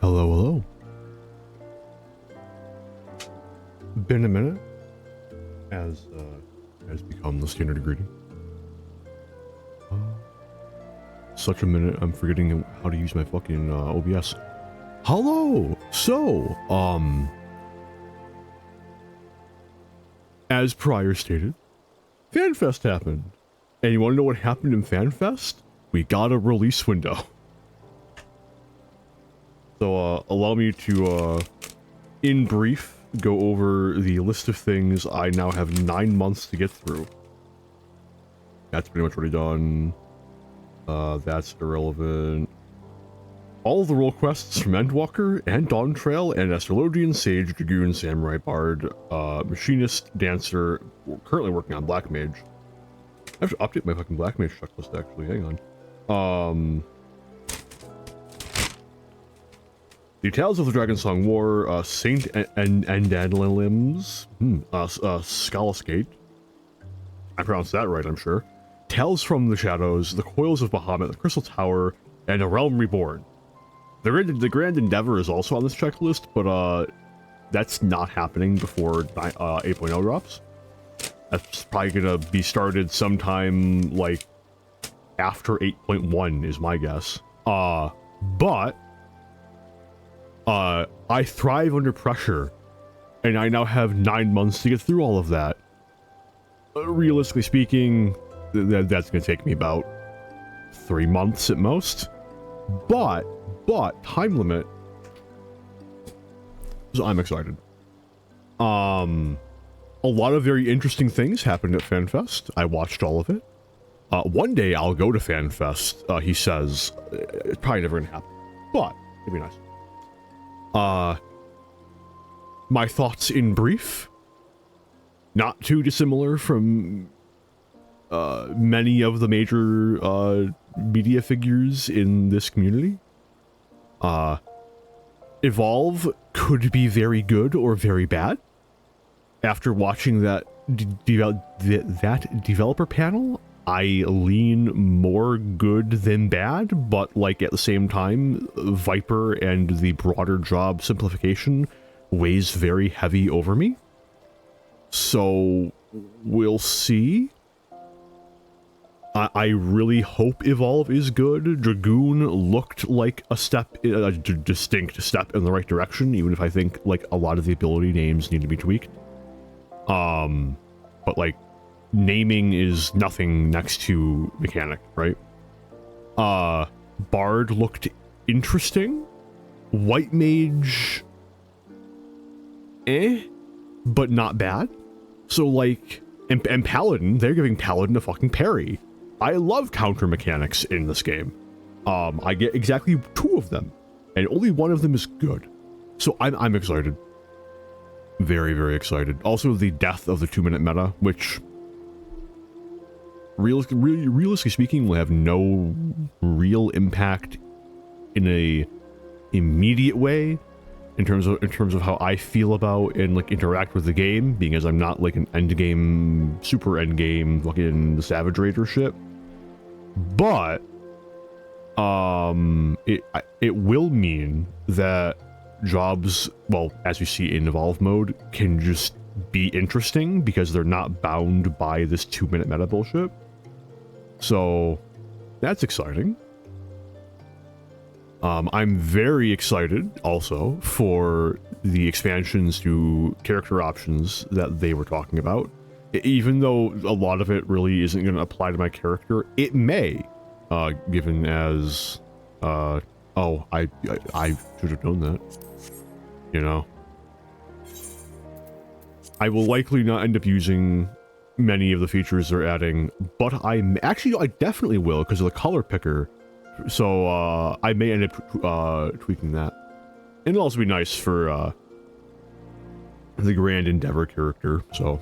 Hello, hello. Been a minute, as has become the standard greeting. Such a minute, I'm forgetting how to use my fucking OBS. Hello. So, as prior stated, FanFest happened, and you want to know what happened in FanFest? We got a release window. So, allow me to, in brief, go over the list of things I now have 9 months to get through. That's pretty much already done. That's irrelevant. All of the role quests from Endwalker and Dawntrail and Astrologian, Sage, Dragoon, Samurai, Bard, Machinist, Dancer. We're currently working on Black Mage. I have to update my fucking Black Mage checklist, actually. Hang on. The Tales of the Dragonsong War, Saint Endalims, Scalaskate. I pronounced that right, I'm sure. Tales from the Shadows, The Coils of Bahamut, The Crystal Tower, and A Realm Reborn. The Grand Endeavor is also on this checklist, but that's not happening before 8.0 drops. That's probably gonna be started sometime, like, after 8.1 is my guess. But I thrive under pressure, and I now have 9 months to get through all of that. Realistically speaking, that's gonna take me about 3 months at most. But time limit. So I'm excited. A lot of very interesting things happened at FanFest. I watched all of it. One day I'll go to FanFest, he says. It's probably never gonna happen, but it'd be nice. My thoughts in brief. Not too dissimilar from many of the major media figures in this community. Evolve could be very good or very bad. After watching that developer panel, I lean more good than bad, but like at the same time, Viper and the broader job simplification weighs very heavy over me. So we'll see. I really hope Evolve is good. Dragoon looked like a distinct step in the right direction, even if I think like a lot of the ability names need to be tweaked. But like naming is nothing next to mechanic, right? Bard looked interesting. White Mage, but not bad. So like, and Paladin, they're giving Paladin a fucking parry. I love counter mechanics in this game. I get exactly 2 of them, and only one of them is good. So I'm excited. Very, very excited. Also, the death of the 2-minute meta, which realistically speaking will have no real impact in a immediate way in terms of how I feel about and like interact with the game, being as I'm not like an super endgame fucking Savage Raider shit. But it will mean that jobs, well, as we see in Evolve mode, can just be interesting because they're not bound by this 2-minute meta bullshit. So that's exciting. I'm very excited also for the expansions to character options that they were talking about. Even though a lot of it really isn't going to apply to my character, it may, given as, oh, I should have known that, you know. I will likely not end up using many of the features they're adding, but I definitely will because of the color picker. So, I may end up tweaking that. And it'll also be nice for, the Grand Endeavor character, so.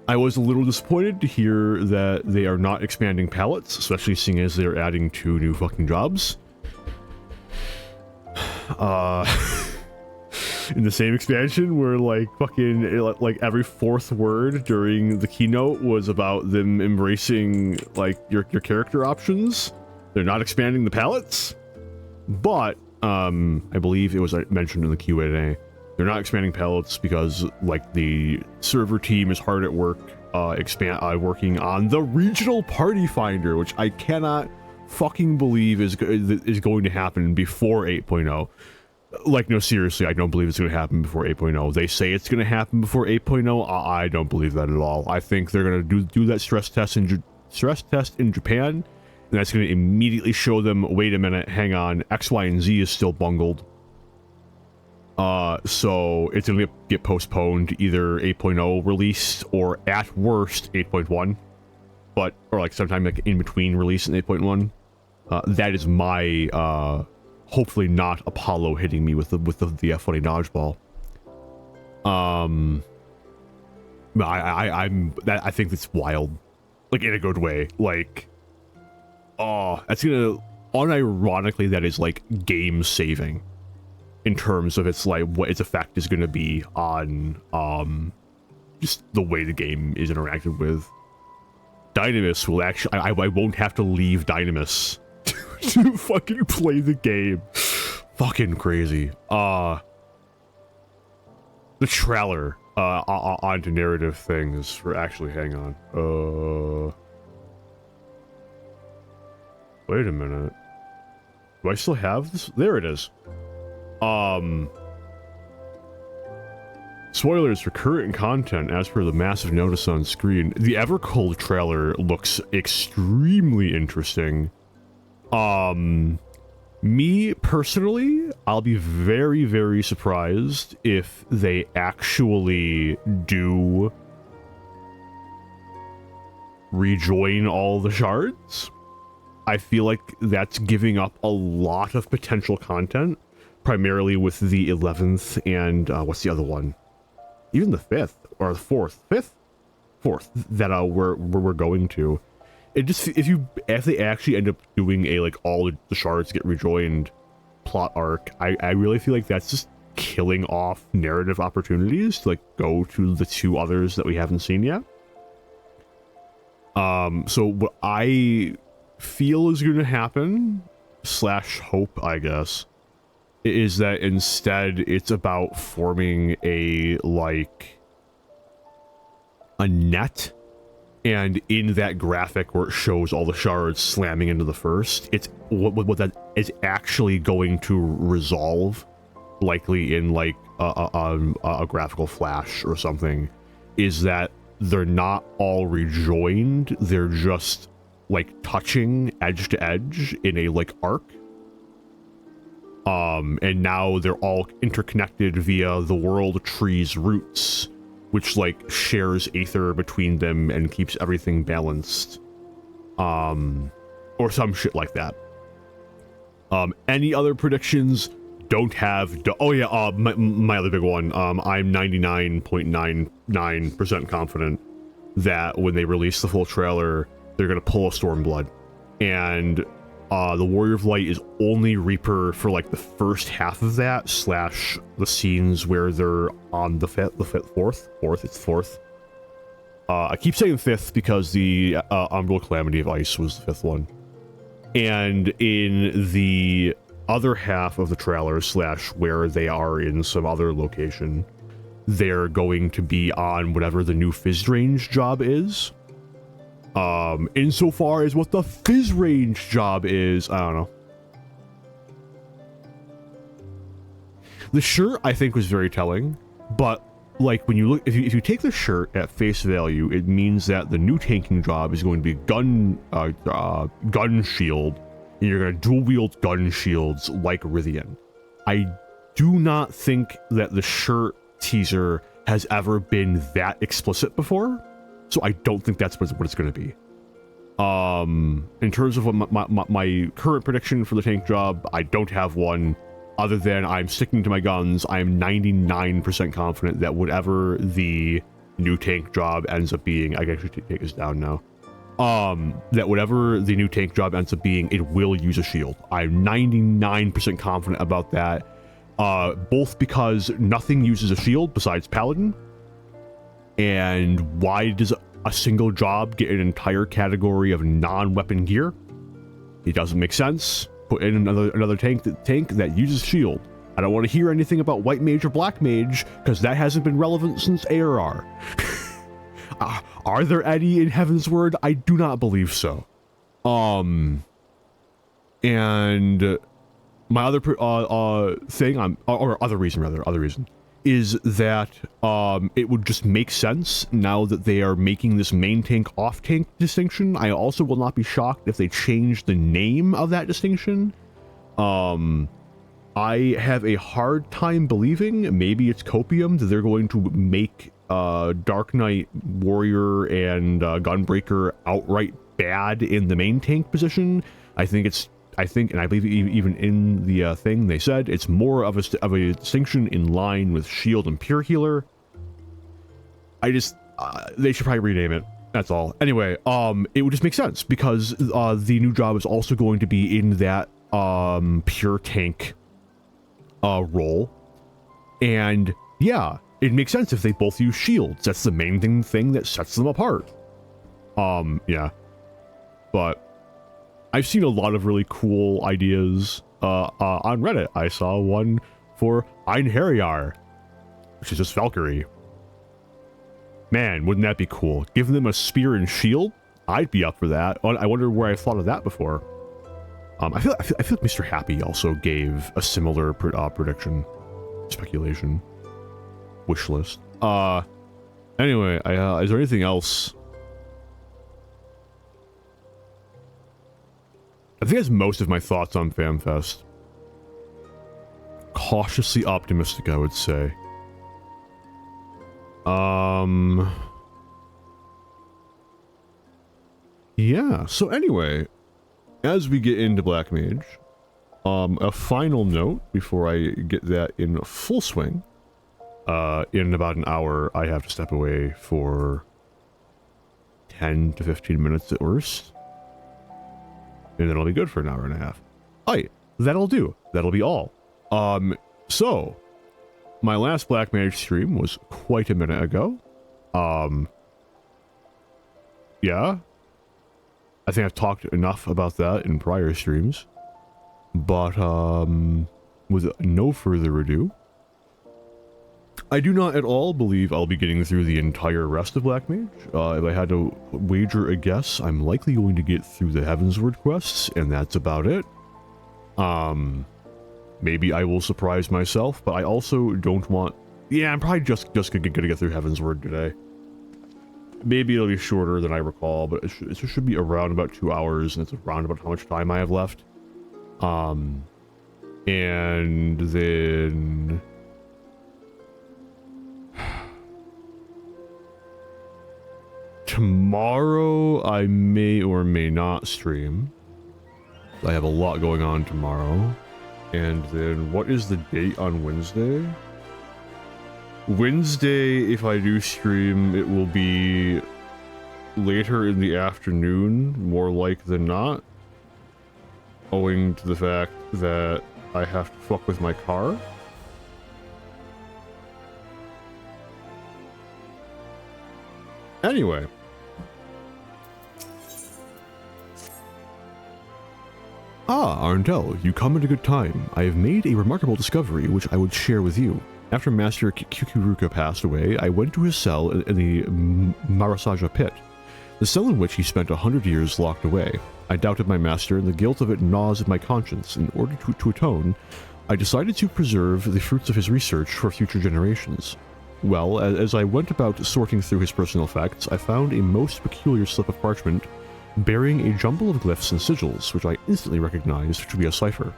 I was a little disappointed to hear that they are not expanding palettes, especially seeing as they're adding 2 new fucking jobs. In the same expansion where like fucking like every 4th word during the keynote was about them embracing like your character options. They're not expanding the palettes. But I believe it was mentioned in the Q&A. They're not expanding pellets because like the server team is hard at work working on the regional party finder, which I cannot fucking believe is going to happen before 8.0. Like, no, seriously, I don't believe it's going to happen before 8.0. They say it's going to happen before 8.0. I don't believe that at all. I think they're going to do that stress test in Japan, and that's going to immediately show them, wait a minute, hang on, X, Y, and Z is still bungled. So it's going to get postponed, either 8.0 release or at worst 8.1, or like sometime like in between release and 8.1. That is my hopefully not Apollo hitting me with the F1 dodgeball. I think that's wild, like in a good way. Like, that's gonna unironically, that is like game saving in terms of its like what its effect is gonna be on just the way the game is interacted with. Dynamis will actually, I won't have to leave Dynamis to fucking play the game. Fucking crazy. The trailer onto narrative things for actually, hang on. Wait a minute. Do I still have this? There it is. Spoilers for current content as per the massive notice on screen. The Evercold trailer looks extremely interesting. Me personally, I'll be very, very surprised if they actually do rejoin all the shards. I feel like that's giving up a lot of potential content, primarily with the 11th and what's the other one? Even the 5th or the 4th, 4th that we're going to. It just, if they actually end up doing a like all the shards get rejoined plot arc, I really feel like that's just killing off narrative opportunities to like go to the two others that we haven't seen yet. So what I feel is going to happen / hope, I guess, is that instead it's about forming a net. And in that graphic where it shows all the shards slamming into the first, it's what that is actually going to resolve, likely in like a graphical flash or something, is that they're not all rejoined. They're just like touching edge to edge in a like arc. And now they're all interconnected via the world tree's roots, which like shares aether between them and keeps everything balanced, or some shit like that. Any other predictions? Don't have. Oh yeah, my other big one. I'm 99.99% confident that when they release the full trailer, they're gonna pull a Stormblood, and the Warrior of Light is only Reaper for like the first half of that / the scenes where they're on the fourth. I keep saying 5th because the Umbral Calamity of Ice was the 5th one. And in the other half of the trailer / where they are in some other location, they're going to be on whatever the new Fizz range job is. Insofar as what the Fizz range job is, I don't know. The shirt I think was very telling, but like when you look, if you take the shirt at face value, it means that the new tanking job is going to be gun shield, and you're going to dual wield gun shields like Rythian. I do not think that the shirt teaser has ever been that explicit before. So I don't think that's what it's going to be. In terms of what my current prediction for the tank job, I don't have one, other than I'm sticking to my guns. I am 99% confident that whatever the new tank job ends up being, I can actually take this down now. That whatever the new tank job ends up being, it will use a shield. I'm 99% confident about that. Both because nothing uses a shield besides Paladin. And why does a single job get an entire category of non-weapon gear? It doesn't make sense. put in another tank that uses shield. I don't want to hear anything about white mage or black mage, because that hasn't been relevant since ARR. Are there any in Heavensward? I do not believe so. And my other thing, other reason, is that it would just make sense now that they are making this main tank off tank distinction. I also will not be shocked if they change the name of that distinction. I have a hard time believing, maybe it's copium, that they're going to make Dark Knight Warrior and Gunbreaker outright bad in the main tank position. I think, and I believe even in the thing they said, it's more of a distinction in line with Shield and Pure Healer. They should probably rename it. That's all. Anyway, it would just make sense because the new job is also going to be in that pure tank role, and yeah, it makes sense if they both use shields. That's the main thing that sets them apart. Yeah, but I've seen a lot of really cool ideas on Reddit. I saw one for Einherjar, which is just Valkyrie. Man, wouldn't that be cool? Giving them a spear and shield? I'd be up for that. I wonder where I thought of that before. I feel like Mr. Happy also gave a similar prediction, speculation, wish list. Anyway, is there anything else? I think that's most of my thoughts on FanFest. Cautiously optimistic, I would say. Yeah, so anyway, as we get into Black Mage, a final note before I get that in full swing. In about an hour, I have to step away for 10 to 15 minutes at worst. And then I'll be good for an hour and a half. Alright, that'll do. That'll be all. So, my last Black Mage stream was quite a minute ago. Yeah. I think I've talked enough about that in prior streams. But, with no further ado, I do not at all believe I'll be getting through the entire rest of Black Mage. If I had to wager a guess, I'm likely going to get through the Heavensward quests, and that's about it. Maybe I will surprise myself, but I also don't want... Yeah, I'm probably just gonna get through Heavensward today. Maybe it'll be shorter than I recall, but it should be around about 2 hours, and it's around about how much time I have left. And then... Tomorrow, I may or may not stream. I have a lot going on tomorrow. And then, what is the date on Wednesday? Wednesday, if I do stream, it will be later in the afternoon, more like than not. Owing to the fact that I have to fuck with my car. Anyway. Ah, Arndel, you come at a good time. I have made a remarkable discovery which I would share with you. After Master Kukuruka passed away, I went to his cell in the Marasaja pit, the cell in which he spent 100 years locked away. I doubted my master, and the guilt of it gnaws at my conscience. In order to atone, I decided to preserve the fruits of his research for future generations. Well, as I went about sorting through his personal effects, I found a most peculiar slip of parchment bearing a jumble of glyphs and sigils, which I instantly recognized to be a cipher.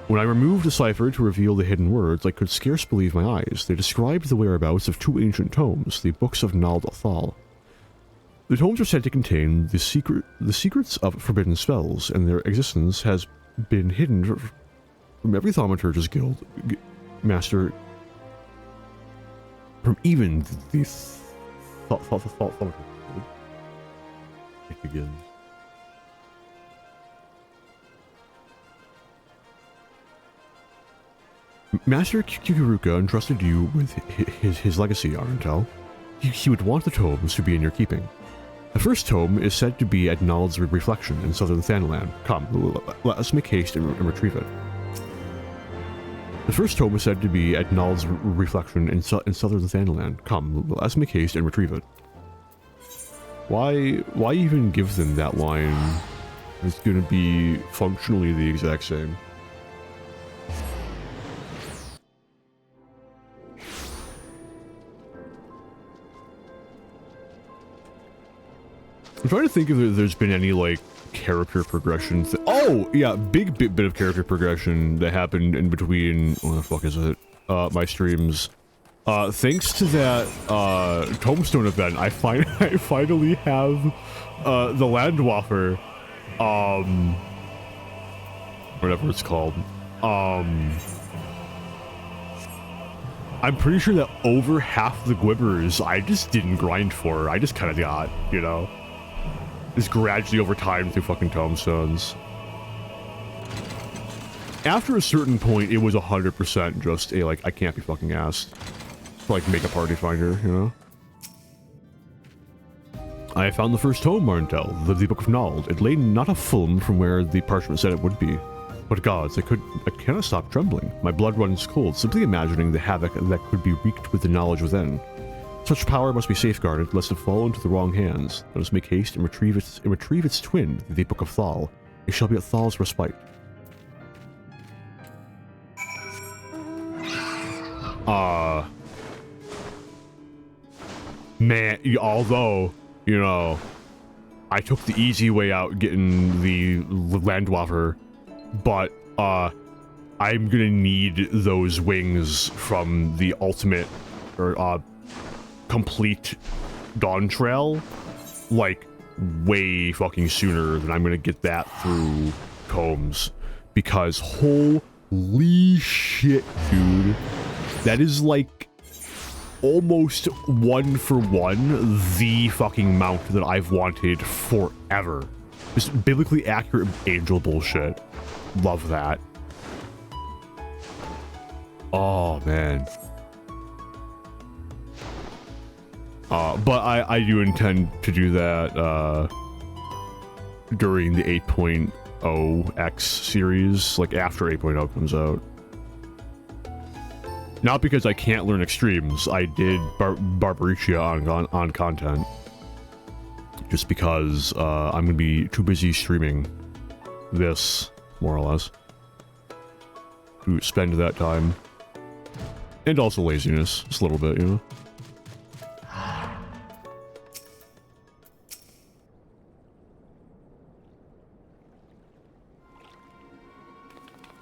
When I removed the cipher to reveal the hidden words, I could scarce believe my eyes. They described the whereabouts of two ancient tomes, the Books of Nald Athal. The tomes are said to contain the secrets of forbidden spells, and their existence has been hidden from every Thaumaturge's guild master, from even the Thaumaturge. It begins. Master Kukuruka entrusted you with his legacy, Arntel. He would want the tomes to be in your keeping. The first tome is said to be at Nald's reflection in southern Thanalan. Come, let us make haste and retrieve it. The first tome is said to be at Nald's reflection in southern Thanalan. Come, let us make haste and retrieve it. Why even give them that line? It's gonna be functionally the exact same. I'm trying to think if there's been any, like, character progression. Oh, yeah, big bit of character progression that happened in between, what the fuck is it? My streams. Thanks to that, Tombstone event, I finally have, the Landwaffer, whatever it's called. I'm pretty sure that over half the Gwibbers I just didn't grind for. I just kind of got, you know, just gradually over time through fucking tombstones. After a certain point, it was 100% just a, like, I can't be fucking asked to, like, make a party finder, you know? I found the first tome, Marntel, the Book of Nald. It lay not a film from where the parchment said it would be. But gods, I cannot stop trembling. My blood runs cold, simply imagining the havoc that could be wreaked with the knowledge within. Such power must be safeguarded, lest it fall into the wrong hands. Let us make haste and retrieve its twin, the Book of Thal. It shall be at Thal's respite. Man, although, you know, I took the easy way out getting the Landwaffer, but, I'm gonna need those wings from the ultimate, or, complete Dawntrail, like, way fucking sooner than I'm gonna get that through Combs, because holy shit, dude, that is like almost 1-for-1 the fucking mount that I've wanted forever. Just biblically accurate angel bullshit. Love that. Oh man. But I do intend to do that, during the 8.0 X series, like after 8.0 comes out. Not because I can't learn extremes, I did Barbaricia on content. Just because, I'm gonna be too busy streaming this, more or less, to spend that time. And also laziness, just a little bit, you know?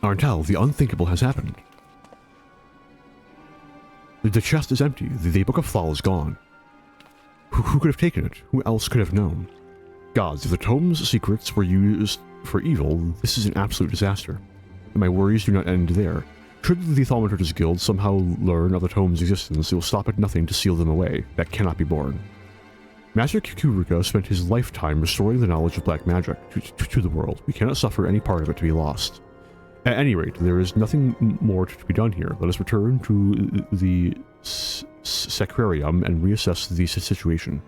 Arntel, the unthinkable has happened. The chest is empty. The Book of Thal is gone. Who could have taken it? Who else could have known? Gods, if the tome's secrets were used for evil, this is an absolute disaster. And my worries do not end there. Should the Thaumaturge's Guild somehow learn of the tome's existence, it will stop at nothing to seal them away. That cannot be borne. Master Kuruka spent his lifetime restoring the knowledge of black magic to the world. We cannot suffer any part of it to be lost. At any rate, there is nothing more to be done here. Let us return to the Sacrarium and reassess the situation.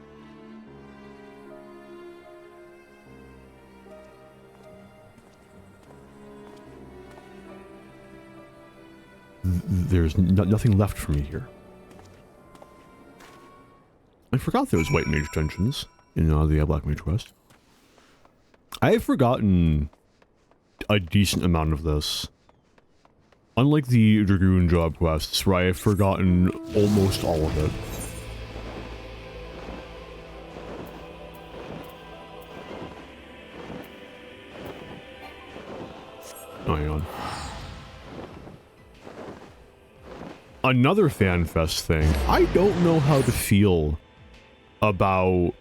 There's nothing left for me here. I forgot there was White Mage tensions in the Black Mage quest. I have forgotten a decent amount of this. Unlike the Dragoon job quests, where I have forgotten almost all of it. Oh, hang on. Another FanFest thing. I don't know how to feel about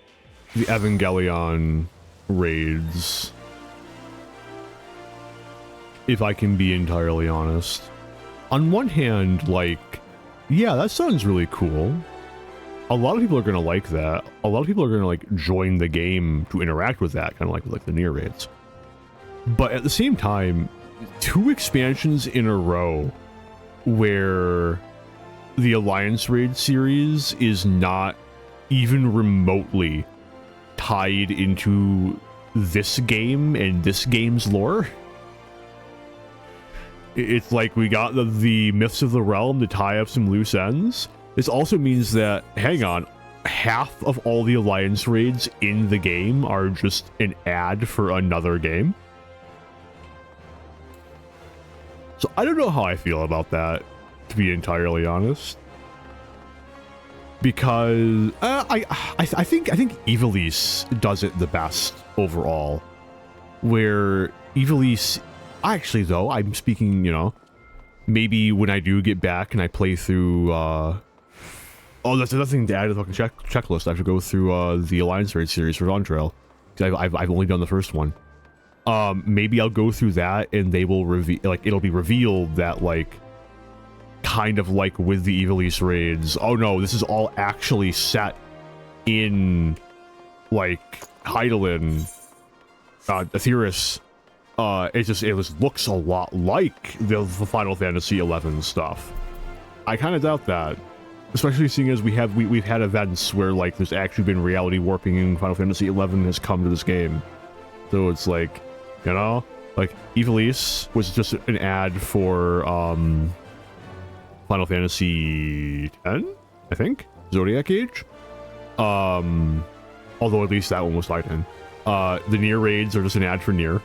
the Evangelion raids, if I can be entirely honest. On one hand, like, yeah, that sounds really cool. A lot of people are gonna like that. A lot of people are gonna, like, join the game to interact with that, kind of like the Nier raids. But at the same time, 2 expansions in a row where the Alliance raid series is not even remotely tied into this game and this game's lore. It's like we got the Myths of the Realm to tie up some loose ends. This also means that, hang on, half of all the Alliance raids in the game are just an ad for another game. So I don't know how I feel about that, to be entirely honest. Because I think Ivalice does it the best overall. Where Ivalice, actually though, I'm speaking, you know, maybe when I do get back and I play through oh, that's another thing to add to the fucking checklist. I have to go through the Alliance raid series for Dawntrail. I've only done the first one. Maybe I'll go through that and they will reveal, like, it'll be revealed that, like, kind of like with the Ivalice raids, oh no, this is all actually set in, like, Hydaelyn, Aetheris. It just looks a lot like the Final Fantasy XI stuff. I kind of doubt that, especially seeing as we've had events where, like, there's actually been reality warping in Final Fantasy XI has come to this game. So it's like, you know, like, Ivalice was just an ad for Final Fantasy X, I think, Zodiac Age. Although at least that one was tied in. The Nier raids are just an ad for Nier.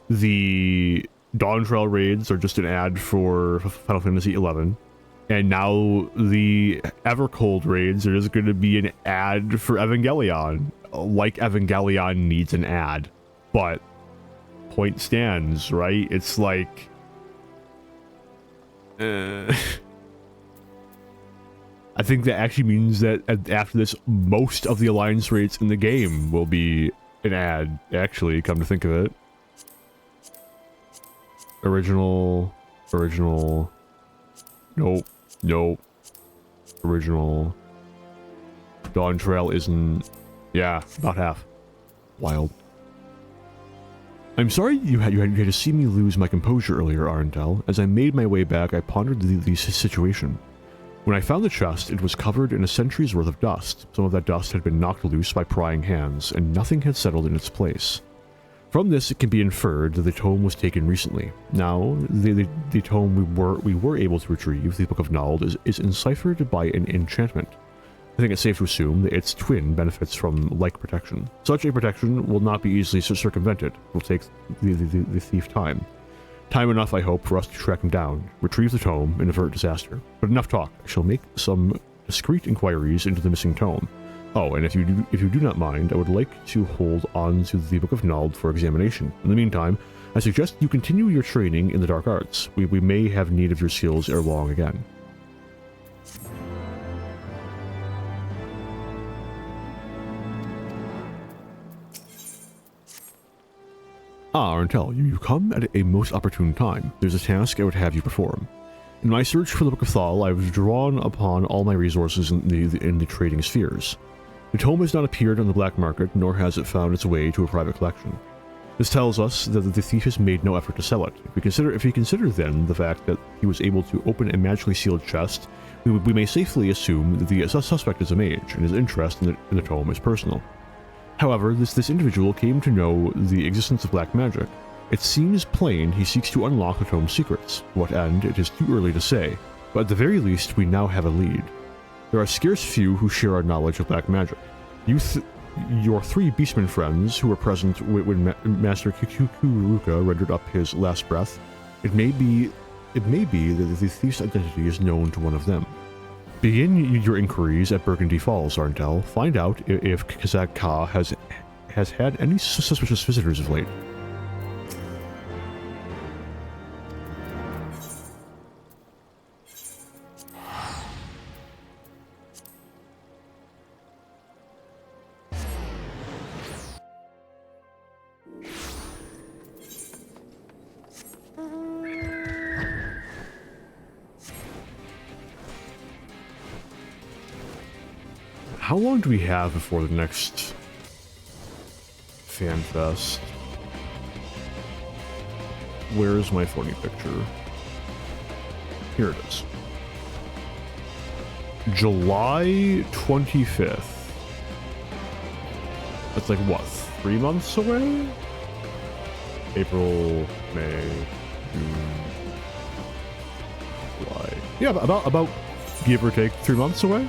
The Dawntrail raids are just an ad for Final Fantasy XI. And now the Evercold raids are just going to be an ad for Evangelion. Like Evangelion needs an ad. But point stands, right? It's like... I think that actually means that after this, most of the Alliance raids in the game will be an ad, actually, come to think of it. Original... Nope. Original... Dawntrail isn't... Yeah, about half. Wild. I'm sorry you had to see me lose my composure earlier, Arentel. As I made my way back, I pondered the situation. When I found the chest, it was covered in a century's worth of dust. Some of that dust had been knocked loose by prying hands, and nothing had settled in its place. From this, it can be inferred that the tome was taken recently. Now, the tome we were able to retrieve, the Book of Nald, is enciphered by an enchantment. I think it's safe to assume that its twin benefits from like protection. Such a protection will not be easily circumvented. It will take the thief time. Time enough, I hope, for us to track him down, retrieve the tome, and avert disaster. But enough talk. I shall make some discreet inquiries into the missing tome. Oh, and if you do not mind, I would like to hold on to the Book of Nald for examination. In the meantime, I suggest you continue your training in the dark arts. We may have need of your skills ere long again. Ah, Arentel, you come at a most opportune time. There's a task I would have you perform. In my search for the Book of Thal, I've drawn upon all my resources in the trading spheres. The tome has not appeared on the black market, nor has it found its way to a private collection. This tells us that the thief has made no effort to sell it. If we consider then the fact that he was able to open a magically sealed chest, we may safely assume that the suspect is a mage, and his interest in the tome is personal. However, this individual came to know the existence of black magic. It seems plain he seeks to unlock the tome's secrets. To what end, it is too early to say, but at the very least we now have a lead. There are scarce few who share our knowledge of black magic. Your three beastmen friends who were present when Master Kukuruka rendered up his last breath, it may be that the thief's identity is known to one of them. Begin your inquiries at Burgundy Falls, Arentel. Find out if Kazak Ka has had any suspicious visitors of late. How long do we have before the next FanFest? Where is my funny picture? Here it is. July 25th. That's like, what, 3 months away? April, May, June, July. Yeah, about give or take 3 months away.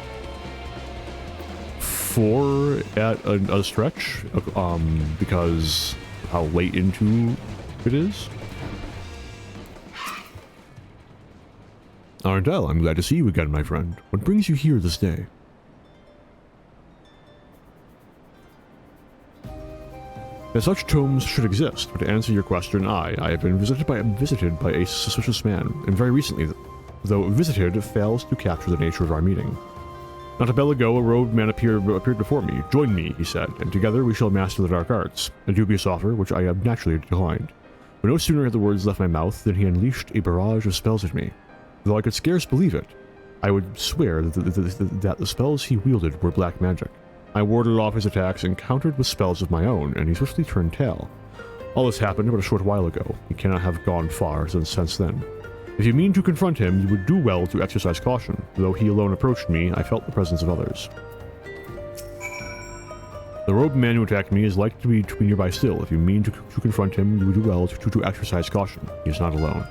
4 at a stretch, because of how late into it is. Arndel, I'm glad to see you again, my friend. What brings you here this day? As such tomes should exist, but to answer your question, I have been visited by a suspicious man, and very recently, though visited, fails to capture the nature of our meeting. Not a bell ago, a robed man appeared before me. Join me, he said, and together we shall master the dark arts, a dubious offer which I have naturally declined. But no sooner had the words left my mouth than he unleashed a barrage of spells at me. Though I could scarce believe it, I would swear that the spells he wielded were black magic. I warded off his attacks and countered with spells of my own, and he swiftly turned tail. All this happened but a short while ago. He cannot have gone far since then. If you mean to confront him, you would do well to exercise caution. Though he alone approached me, I felt the presence of others. The robed man who attacked me is likely to be nearby still. If you mean to confront him, you would do well to exercise caution. He is not alone.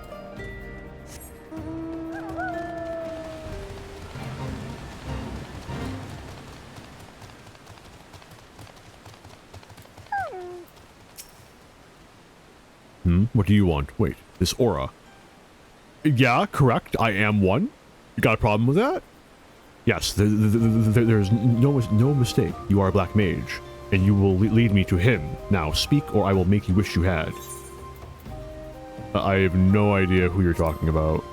What do you want? Wait, this aura. Yeah, correct. I am one. You got a problem with that? Yes, there's no mistake. You are a black mage, and you will lead me to him. Now, speak, or I will make you wish you had. I have no idea who you're talking about.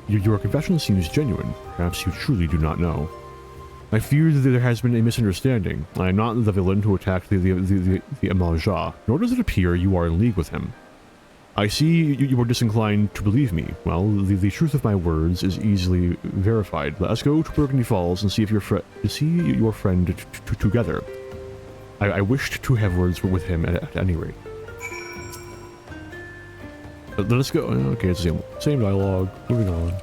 Your confession seems genuine. Perhaps you truly do not know. I fear that there has been a misunderstanding. I am not the villain who attacked the Amalja, nor does it appear you are in league with him. I see you are disinclined to believe me. Well, the truth of my words is easily verified. Let us go to Burgundy Falls and see your friend together. I wished to have words with him at any rate. Let us go. Okay, it's the same dialogue. Moving on.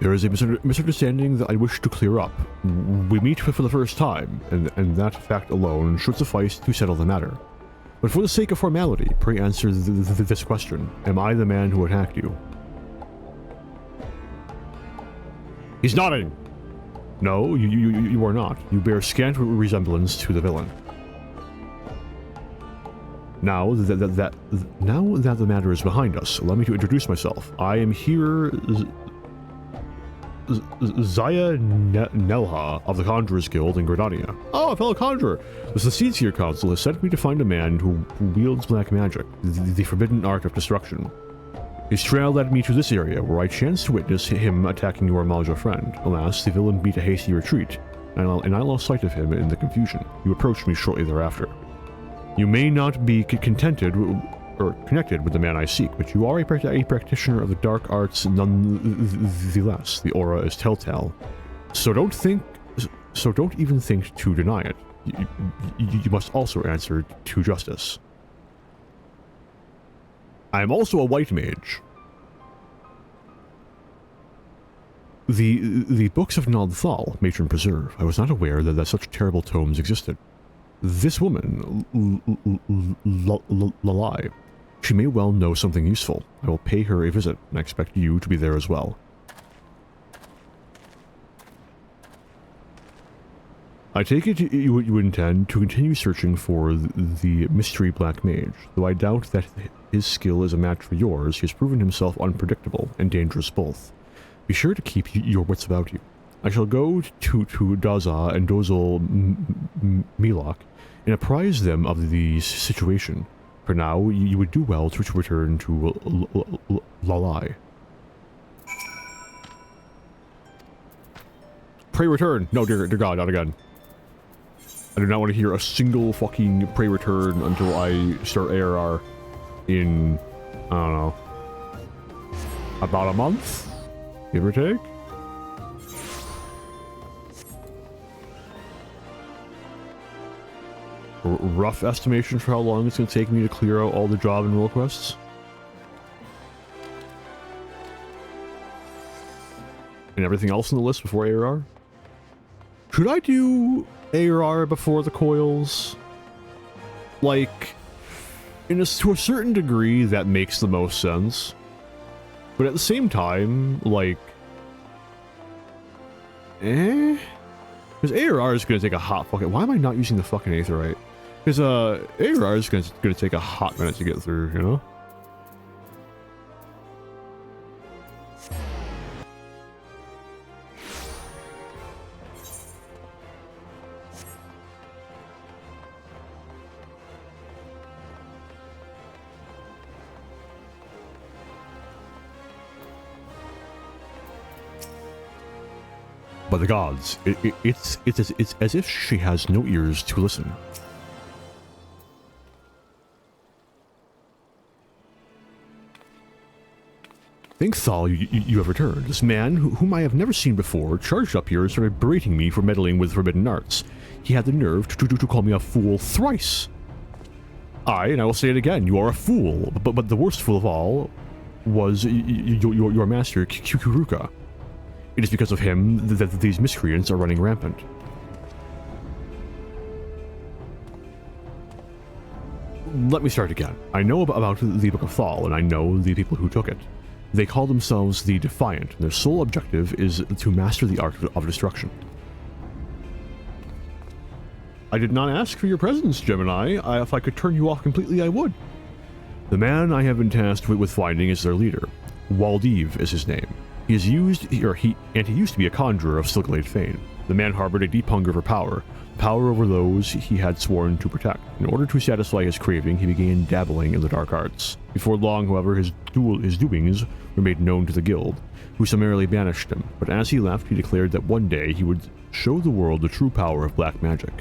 There is a misunderstanding that I wish to clear up. We meet for the first time, and that fact alone should suffice to settle the matter. But for the sake of formality, pray answer this question. Am I the man who attacked you? He's nodding! No, you are not. You bear scant resemblance to the villain. Now that the matter is behind us, allow me to introduce myself. I am here... Zaya Nelha of the Conjurers Guild in Gridania. Oh, a fellow conjurer! The Seedseer Council has sent me to find a man who wields black magic, the forbidden art of destruction. His trail led me to this area, where I chanced to witness him attacking your Malja friend. Alas, the villain beat a hasty retreat, and I lost sight of him in the confusion. You approached me shortly thereafter. You may not be connected with the man I seek, but you are a practitioner of the dark arts nonetheless. The aura is telltale. So don't even think to deny it. You must also answer to justice. I am also a white mage. The books of Nald Thal, Matron Preserve. I was not aware that such terrible tomes existed. This woman, Lalai, she may well know something useful. I will pay her a visit, and I expect you to be there as well. I take it you intend to continue searching for the mystery black mage, though I doubt that his skill is a match for yours. He has proven himself unpredictable and dangerous both. Be sure to keep your wits about you. I shall go to Daza and Dozul Milok and apprise them of the situation. For now, you would do well to return to Lalai. Pray return! No, dear God, not again. I do not want to hear a single fucking pray return until I start ARR in, I don't know, about a month? Give or take? rough estimation for how long it's going to take me to clear out all the job and role quests? And everything else on the list before ARR? Should I do ARR before the coils? Like, to a certain degree, that makes the most sense. But at the same time, like, because ARR is going to take a hot fucking... Why am I not using the fucking Aetheryte? Because ARR is going to take a hot minute to get through, you know? By the gods, it's as if she has no ears to listen. Thank Thal you have returned. This man, whom I have never seen before, charged up here and started berating me for meddling with forbidden arts. He had the nerve to call me a fool thrice. And I will say it again, you are a fool. But the worst fool of all was your master, Kukuruka. It is because of him that these miscreants are running rampant. Let me start again. I know about the Book of Thal, and I know the people who took it. They call themselves the Defiant, and their sole objective is to master the art of destruction. I did not ask for your presence, Gemini. If I could turn you off completely, I would. The man I have been tasked with finding is their leader. Waldiv is his name. He used to be a conjurer of Silklade fame. The man harbored a deep hunger for power over those he had sworn to protect. In order to satisfy his craving, he began dabbling in the dark arts. Before long, however, his doings were made known to the guild, who summarily banished him. But as he left, he declared that one day he would show the world the true power of black magic.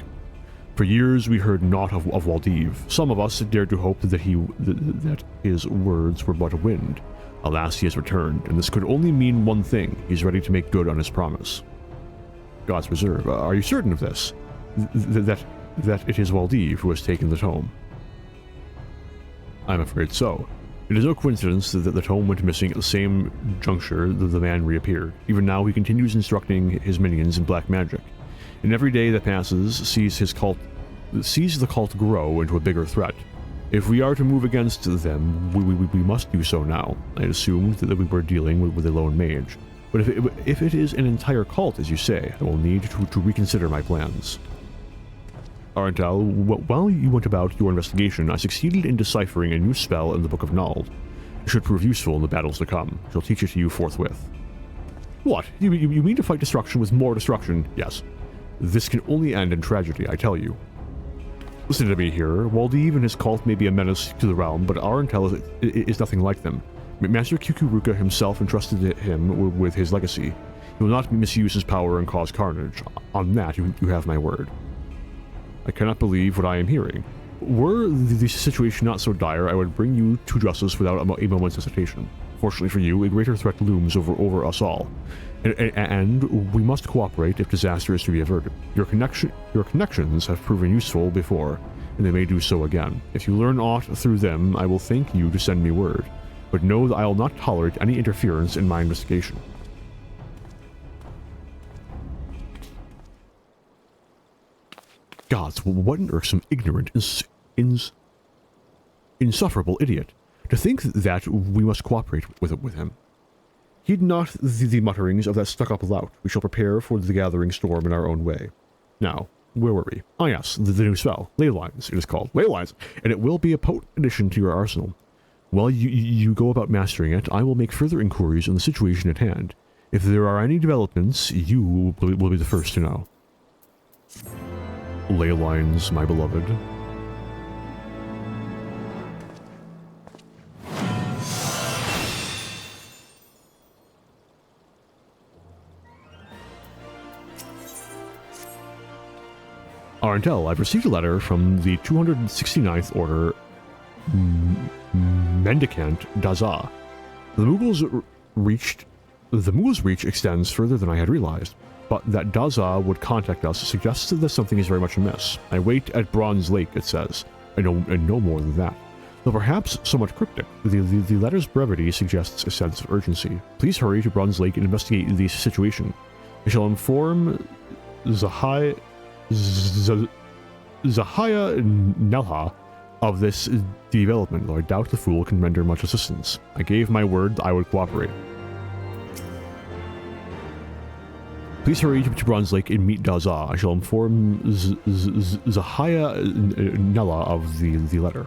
For years, we heard naught of Waldiv. Some of us dared to hope that his words were but wind. Alas, he has returned, and this could only mean one thing. He's ready to make good on his promise. Gods preserve. Are you certain of this? That it is Waldiv who has taken the tome? I'm afraid so. It is no coincidence that the tome went missing at the same juncture that the man reappeared. Even now, he continues instructing his minions in black magic. And every day that passes sees the cult grow into a bigger threat. If we are to move against them, we must do so now. I had assumed that we were dealing with a lone mage. But if it is an entire cult, as you say, I will need to reconsider my plans. Arentel, while you went about your investigation, I succeeded in deciphering a new spell in the Book of Nald. It should prove useful in the battles to come. I shall teach it to you forthwith. What? You mean to fight destruction with more destruction? Yes. This can only end in tragedy, I tell you. Listen to me here. Waldiv and his cult may be a menace to the realm, but Arentel is nothing like them. Master Kukuruka himself entrusted him with his legacy. He will not misuse his power and cause carnage. On that, you have my word. I cannot believe what I am hearing. Were the situation not so dire, I would bring you to justice without a moment's hesitation. Fortunately for you, a greater threat looms over us all. And we must cooperate if disaster is to be averted. Your connections have proven useful before, and they may do so again. If you learn aught through them, I will thank you to send me word. But know that I will not tolerate any interference in my investigation. Gods, what an irksome, ignorant, insufferable idiot. To think that we must cooperate with him. Heed not the mutterings of that stuck-up lout. We shall prepare for the gathering storm in our own way. Now, where were we? Ah yes, the new spell. Ley Lines, it is called. Ley Lines! And it will be a potent addition to your arsenal. While you go about mastering it, I will make further inquiries on the situation at hand. If there are any developments, you will be the first to know. Ley Lines, my beloved. Arentel, I've received a letter from the 269th Order Mendicant Daza. The Mughals' reach extends further than I had realized. but that Daza would contact us suggests that something is very much amiss. I wait at Bronze Lake, it says. And no more than that. Though perhaps somewhat cryptic, the letter's brevity suggests a sense of urgency. Please hurry to Bronze Lake and investigate the situation. I shall inform Zahaya Nelha of this development, though I doubt the fool can render much assistance. I gave my word I would cooperate. Please hurry to Bronze Lake and meet Daza. I shall inform Zahaya Nella of the letter.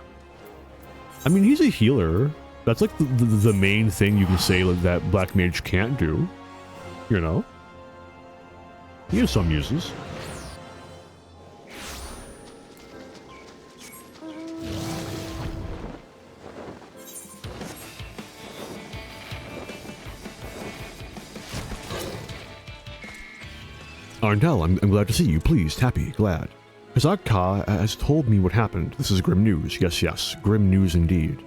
I mean, he's a healer. That's like the main thing you can say that Black Mage can't do. You know? He has some uses. Arndel, I'm glad to see you. Pleased, happy, glad. Kazak Ka has told me what happened. This is grim news. Yes, grim news indeed.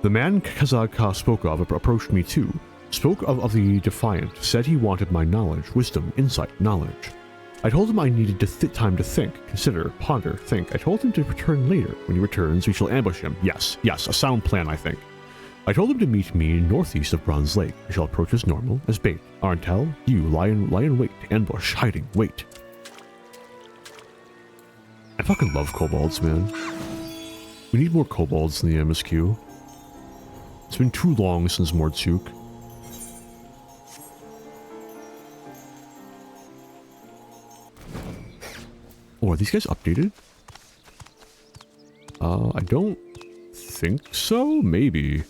The man Kazak Ka spoke of approached me too. Spoke of the Defiant. Said he wanted my knowledge, wisdom, insight, knowledge. I told him I needed time to think, consider, ponder, think. I told him to return later. When he returns, we shall ambush him. Yes, a sound plan, I think. I told him to meet me northeast of Bronze Lake. I shall approach as normal, as bait. Arntel, you lie in wait, ambush, hiding, wait. I fucking love kobolds, man. We need more kobolds in the MSQ. It's been too long since Mordsuk. Oh, are these guys updated? I don't think so. Maybe.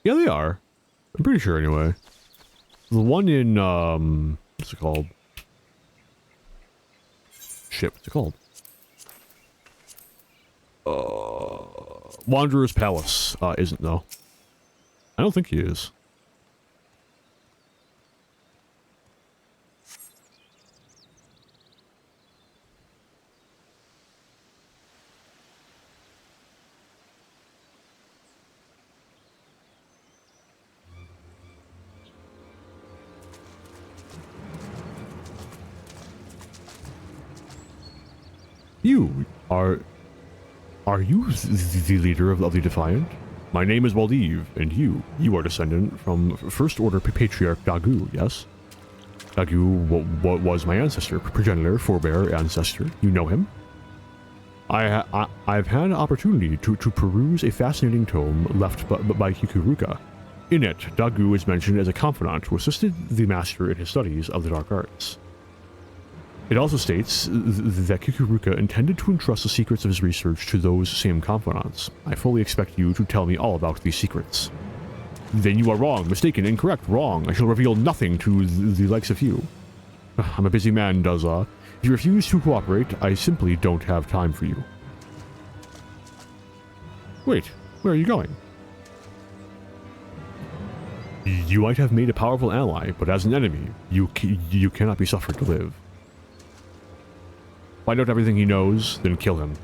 Yeah, they are. I'm pretty sure anyway. The one in, what's it called? Shit, what's it called? Wanderer's Palace, isn't though. I don't think he is. You are you the leader of the Defiant? My name is Waldiv, and you are descendant from First Order Patriarch Dagu, yes? Dagu was my ancestor, progenitor, forebear, ancestor. You know him? I've had an opportunity to peruse a fascinating tome left by Kikuruka. In it, Dagu is mentioned as a confidant who assisted the master in his studies of the dark arts. It also states that Kikuruka intended to entrust the secrets of his research to those same confidants. I fully expect you to tell me all about these secrets. Then you are wrong, mistaken, incorrect, wrong. I shall reveal nothing to the likes of you. I'm a busy man, Daza. If you refuse to cooperate, I simply don't have time for you. Wait, where are you going? You might have made a powerful ally, but as an enemy, you cannot be suffered to live. Find out everything he knows, then kill him.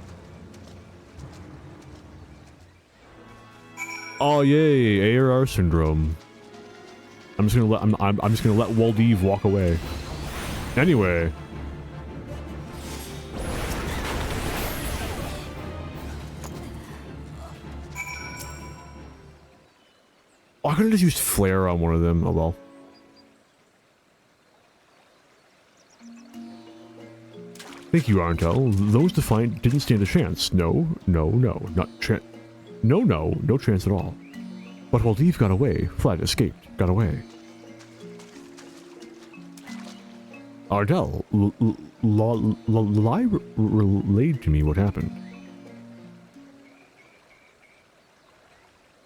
Oh yay, ARR syndrome. I'm just gonna let Waldiv walk away. Anyway. Oh, I could have just used Flare on one of them. Oh well. Thank you, Arntel. Those Defiant didn't stand a chance. No chance at all. But Waldiv got away, fled, escaped, got away. Ardell, Lai relayed to me what happened.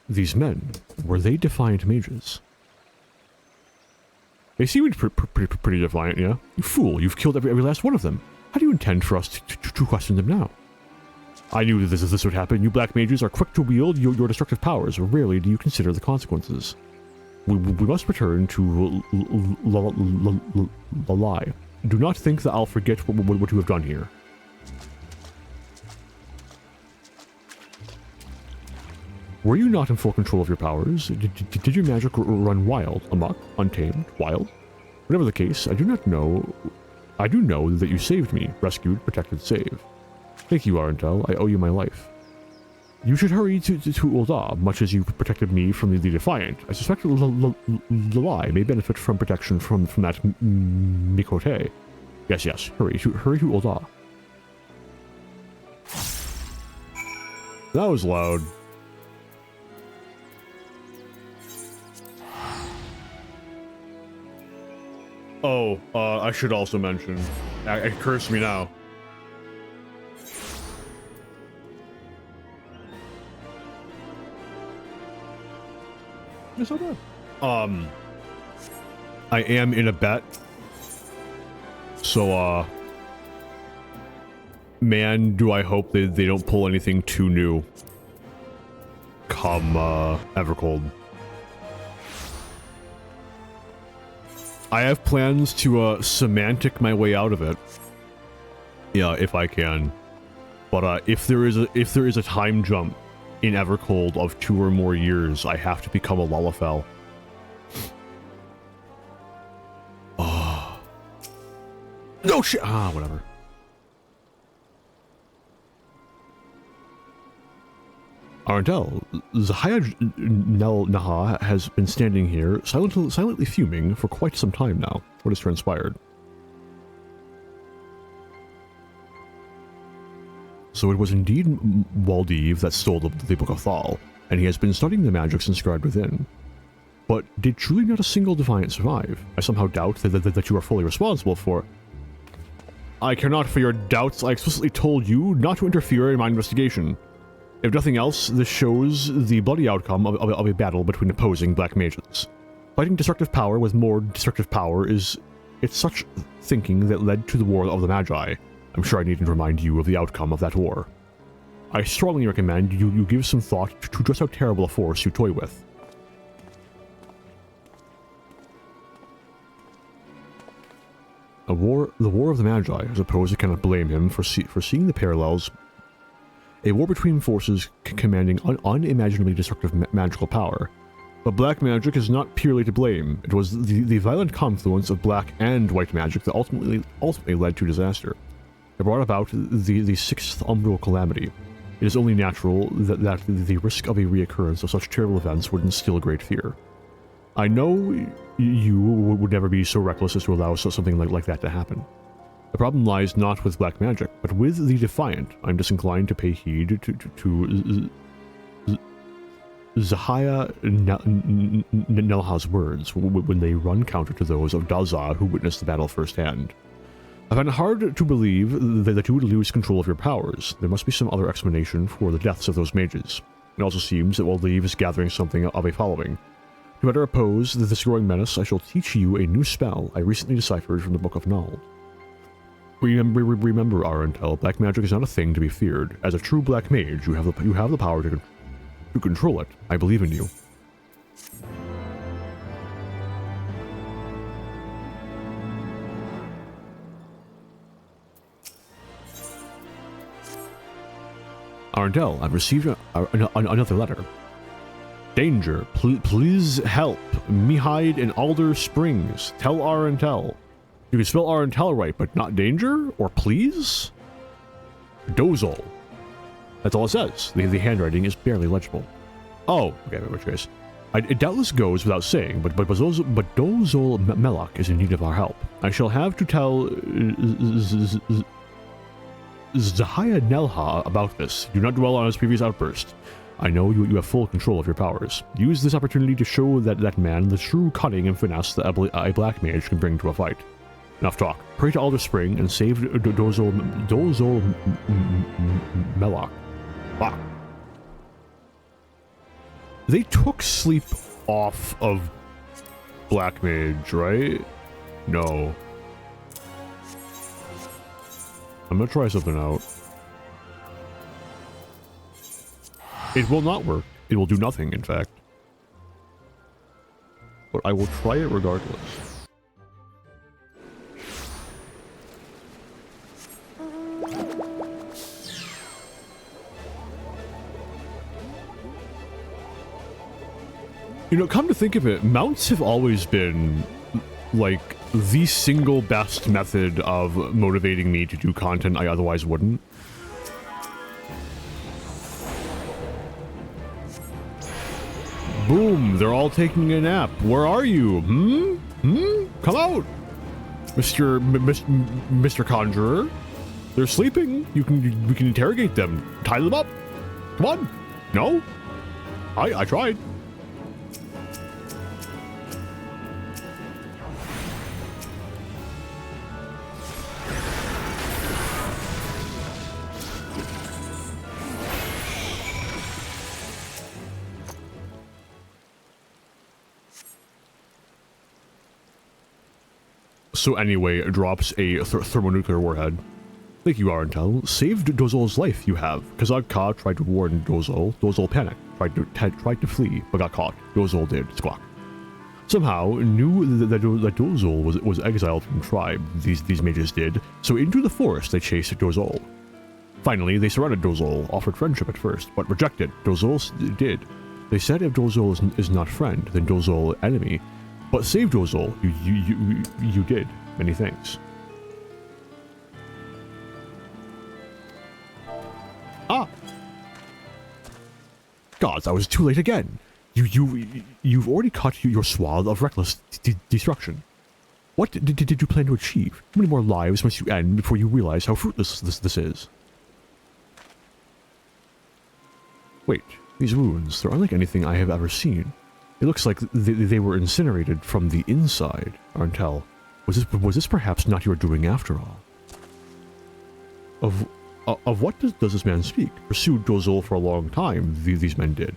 These men, were they Defiant mages? They seemed pretty defiant, yeah? You fool, you've killed every last one of them. How do you intend for us to question them now? I knew that this would happen. You black mages are quick to wield your destructive powers. Rarely do you consider the consequences. We must return to Lalai. Do not think that I'll forget what you have done here. Were you not in full control of your powers? Did your magic run wild, amok, untamed, wild? Whatever the case, I do know that you saved me, rescued, protected, saved. Thank you, Arentel. I owe you my life. You should hurry to Ul'dah, much as you protected me from the Defiant. I suspect Lalai may benefit from protection from that Miqo'te. Yes, hurry to Ul'dah. That was loud. Oh, I should also mention, it occurs to me now. It's so bad. I am in a bet. So, man, do I hope they don't pull anything too new come, Evercold. I have plans to, semantic my way out of it. Yeah, if I can. But, if there is a time jump in Evercold of 2 or more years, I have to become a Lalafell. Oh. No shit! Ah, whatever. Arendelle, Zahaya Naha has been standing here, silently fuming for quite some time now. What has transpired? So it was indeed Waldiv that stole the Book of Thal, and he has been studying the magics inscribed within. But did truly not a single Defiant survive? I somehow doubt that you are fully responsible for... I care not for your doubts. I explicitly told you not to interfere in my investigation. If nothing else, this shows the bloody outcome of a battle between opposing black mages. Fighting destructive power with more destructive power it's such thinking that led to the War of the Magi. I'm sure I needn't remind you of the outcome of that war. I strongly recommend you give some thought to just how terrible a force you toy with. The War of the Magi, I suppose I cannot blame him for seeing the parallels. A war between forces commanding unimaginably destructive magical power. But black magic is not purely to blame. It was the violent confluence of black and white magic that ultimately led to disaster. It brought about the sixth umbral calamity. It is only natural that the risk of a reoccurrence of such terrible events would instill great fear. I know you would never be so reckless as to allow something like that to happen. The problem lies not with black magic, but with the Defiant. I'm disinclined to pay heed to Zahaya Nelha's words when they run counter to those of Daza who witnessed the battle firsthand. I find it hard to believe that you would lose control of your powers. There must be some other explanation for the deaths of those mages. It also seems that Waldiv is gathering something of a following. To better oppose this growing menace, I shall teach you a new spell I recently deciphered from the Book of Nald. Remember, Arentel, black magic is not a thing to be feared. As a true black mage, you have the power to control it. I believe in you. Arendelle, I've received another letter. Danger, please help. Mihide in Alder Springs. Tell Arendelle. You can spell Arentel right, but not danger? Or please? Dozol. That's all it says. The handwriting is barely legible. Oh, okay, which case. It doubtless goes without saying, but Dozol Melak is in need of our help. I shall have to tell Zahaya Nelha about this. Do not dwell on his previous outburst. I know you have full control of your powers. Use this opportunity to show that man the true cunning and finesse that a black mage can bring to a fight. Enough talk. Pray to Alder Spring and save Dozol Melak. Wow. They took sleep off of Black Mage, right? No. I'm gonna try something out. It will not work. It will do nothing, in fact. But I will try it regardless. You know, come to think of it, mounts have always been, like, the single best method of motivating me to do content I otherwise wouldn't. Boom, they're all taking a nap. Where are you? Come out! Mr. Conjurer. They're sleeping. We can interrogate them. Tie them up. Come on. No? I tried. So anyway, it drops a thermonuclear warhead. Thank you, Arantel. Saved Dozol's life, you have. Kazak Ka tried to warn Dozol. Dozol panicked, tried to flee, but got caught. Dozol did. Squawk. Somehow, knew that Dozol was exiled from tribe. These mages did. So into the forest they chased Dozol. Finally, they surrounded Dozol, offered friendship at first, but rejected. Dozol did. They said if Dozol is not friend, then Dozol enemy. But save Dozol, you did. Many thanks. Ah! Gods, I was too late again. You've already cut your swath of reckless destruction. What did you plan to achieve? How many more lives must you end before you realize how fruitless this is? Wait, these wounds, they're unlike anything I have ever seen. It looks like they were incinerated from the inside, Arantel. Was this perhaps not your doing after all? Of what does this man speak? Pursued Dozol for a long time, these men did.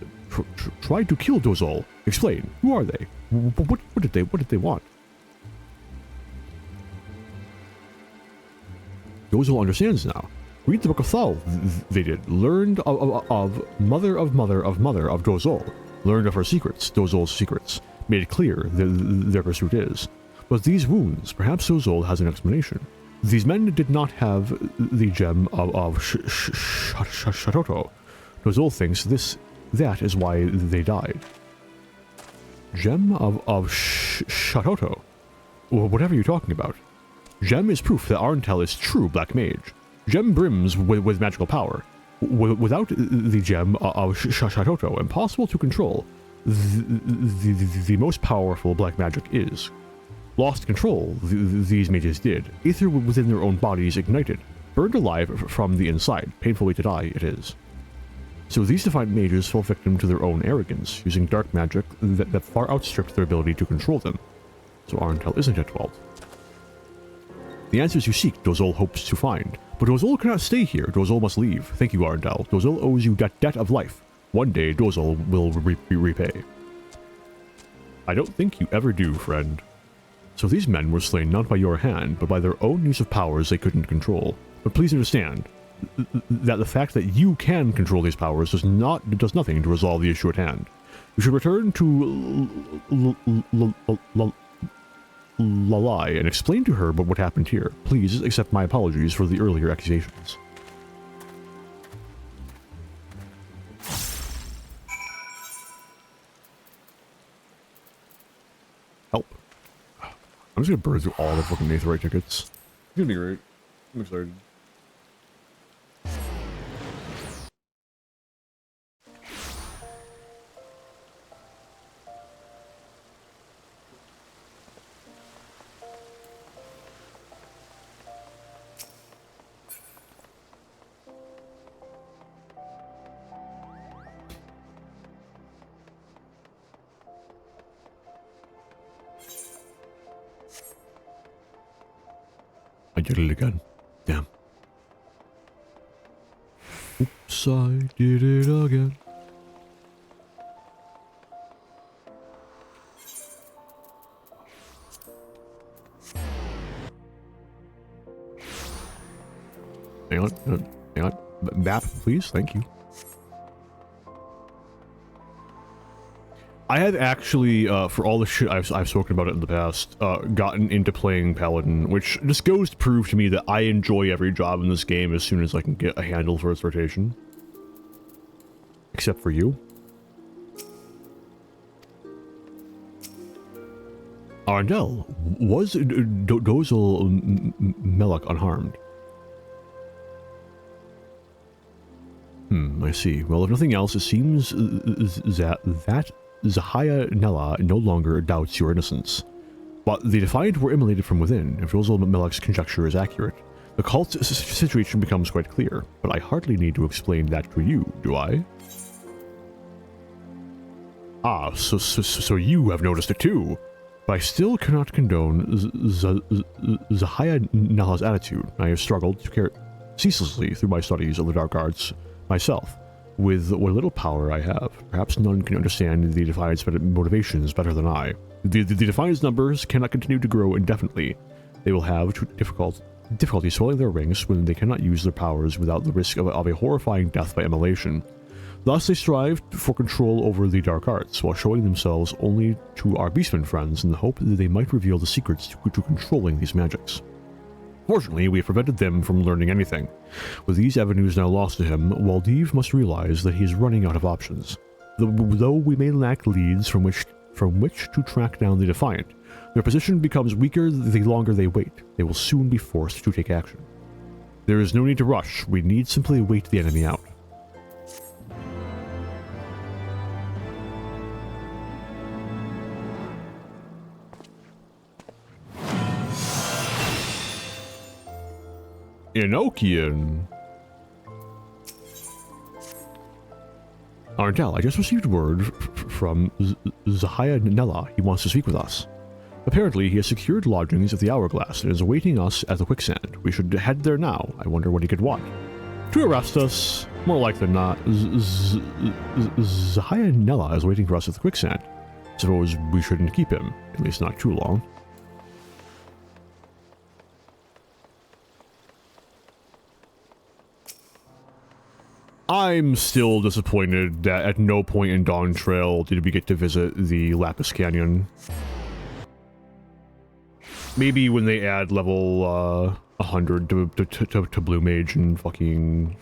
Tried to kill Dozol. Explain, who are they? What did they want? Dozol understands now. Read the Book of Thal, they did. Learned of mother of Dozol. Learned of her secrets, Dozol's secrets. Made it clear their pursuit is. But these wounds, perhaps Dozol has an explanation. These men did not have the gem of Shatoto. Dozol thinks that is why they died. Gem of Shatoto? Whatever you're talking about. Gem is proof that Arantel is true black mage. Gem brims with magical power. Without the gem of Shatoto, impossible to control. The most powerful black magic is. Lost control, these mages did. Aether within their own bodies ignited. Burned alive from the inside. Painful way to die, it is. So these defiant mages fell victim to their own arrogance, using dark magic that far outstripped their ability to control them. So Arantel isn't at fault. The answers you seek, Dozol hopes to find. But Dozol cannot stay here. Dozol must leave. Thank you, Arantel. Dozol owes you debt of life. One day, Dozol will repay. I don't think you ever do, friend. So these men were slain not by your hand, but by their own use of powers they couldn't control. But please understand that the fact that you can control these powers does nothing to resolve the issue at hand. You should return to Lalai and explain to her what happened here. Please accept my apologies for the earlier accusations. Help. I'm just gonna burn through all the fucking Aetheryte tickets. It's gonna be great. I'm excited. I did it again. Damn. Oops, I did it again. Hang on. Map, please. Thank you. I have actually, for all the shit I've spoken about it in the past, gotten into playing Paladin, which just goes to prove to me that I enjoy every job in this game as soon as I can get a handle for its rotation. Except for you. Arndel, was Dozel Melek unharmed? I see. Well, if nothing else, it seems that Zahaya Nella no longer doubts your innocence. But the Defiant were emanated from within, if Dozel Melek's conjecture is accurate. The cult's situation becomes quite clear, but I hardly need to explain that to you, do I? Ah, so you have noticed it too. But I still cannot condone Zahaya Nella's attitude. I have struggled to care ceaselessly through my studies of the dark arts myself, with what little power I have. Perhaps none can understand the Defiant's motivations better than I. The Defiant's numbers cannot continue to grow indefinitely. They will have difficulty swelling their ranks when they cannot use their powers without the risk of a horrifying death by immolation. Thus they strive for control over the dark arts, while showing themselves only to our beastmen friends in the hope that they might reveal the secrets to controlling these magics. Fortunately, we have prevented them from learning anything. With these avenues now lost to him, Waldiv must realize that he is running out of options. Though we may lack leads from which to track down the Defiant, their position becomes weaker the longer they wait. They will soon be forced to take action. There is no need to rush. We need simply wait the enemy out. Enochian. Arndel, I just received word from Zahaya Nella. He wants to speak with us. Apparently, he has secured lodgings at the Hourglass and is awaiting us at the Quicksand. We should head there now. I wonder what he could want. To arrest us? More likely than not. Zahaya Nella is waiting for us at the Quicksand. Suppose we shouldn't keep him, at least not too long. I'm still disappointed that at no point in Dawntrail did we get to visit the Lapis Canyon. Maybe when they add level 100 to Blue Mage and fucking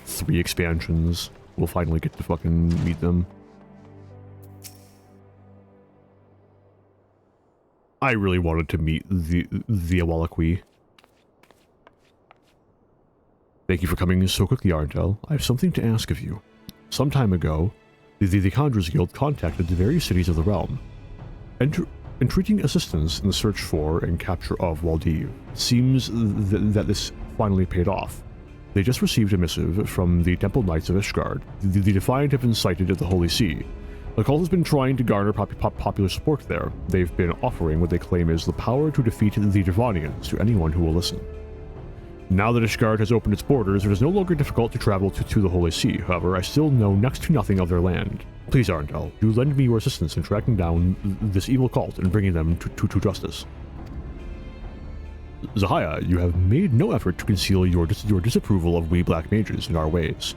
3 expansions, we'll finally get to fucking meet them. I really wanted to meet the Awalakwi. Thank you for coming so quickly, Arndel. I have something to ask of you. Some time ago, the Conjurers Guild contacted the various cities of the realm, entreating assistance in the search for and capture of Waldiv. Seems that this finally paid off. They just received a missive from the Temple Knights of Ishgard. The Defiant have been sighted at the Holy See. The cult has been trying to garner popular support there. They've been offering what they claim is the power to defeat the Devonians to anyone who will listen. Now that Ishgard has opened its borders, it is no longer difficult to travel to the Holy See. However, I still know next to nothing of their land. Please, Arndel, do lend me your assistance in tracking down this evil cult and bringing them to justice. Zahaya, you have made no effort to conceal your disapproval of we black mages and our ways.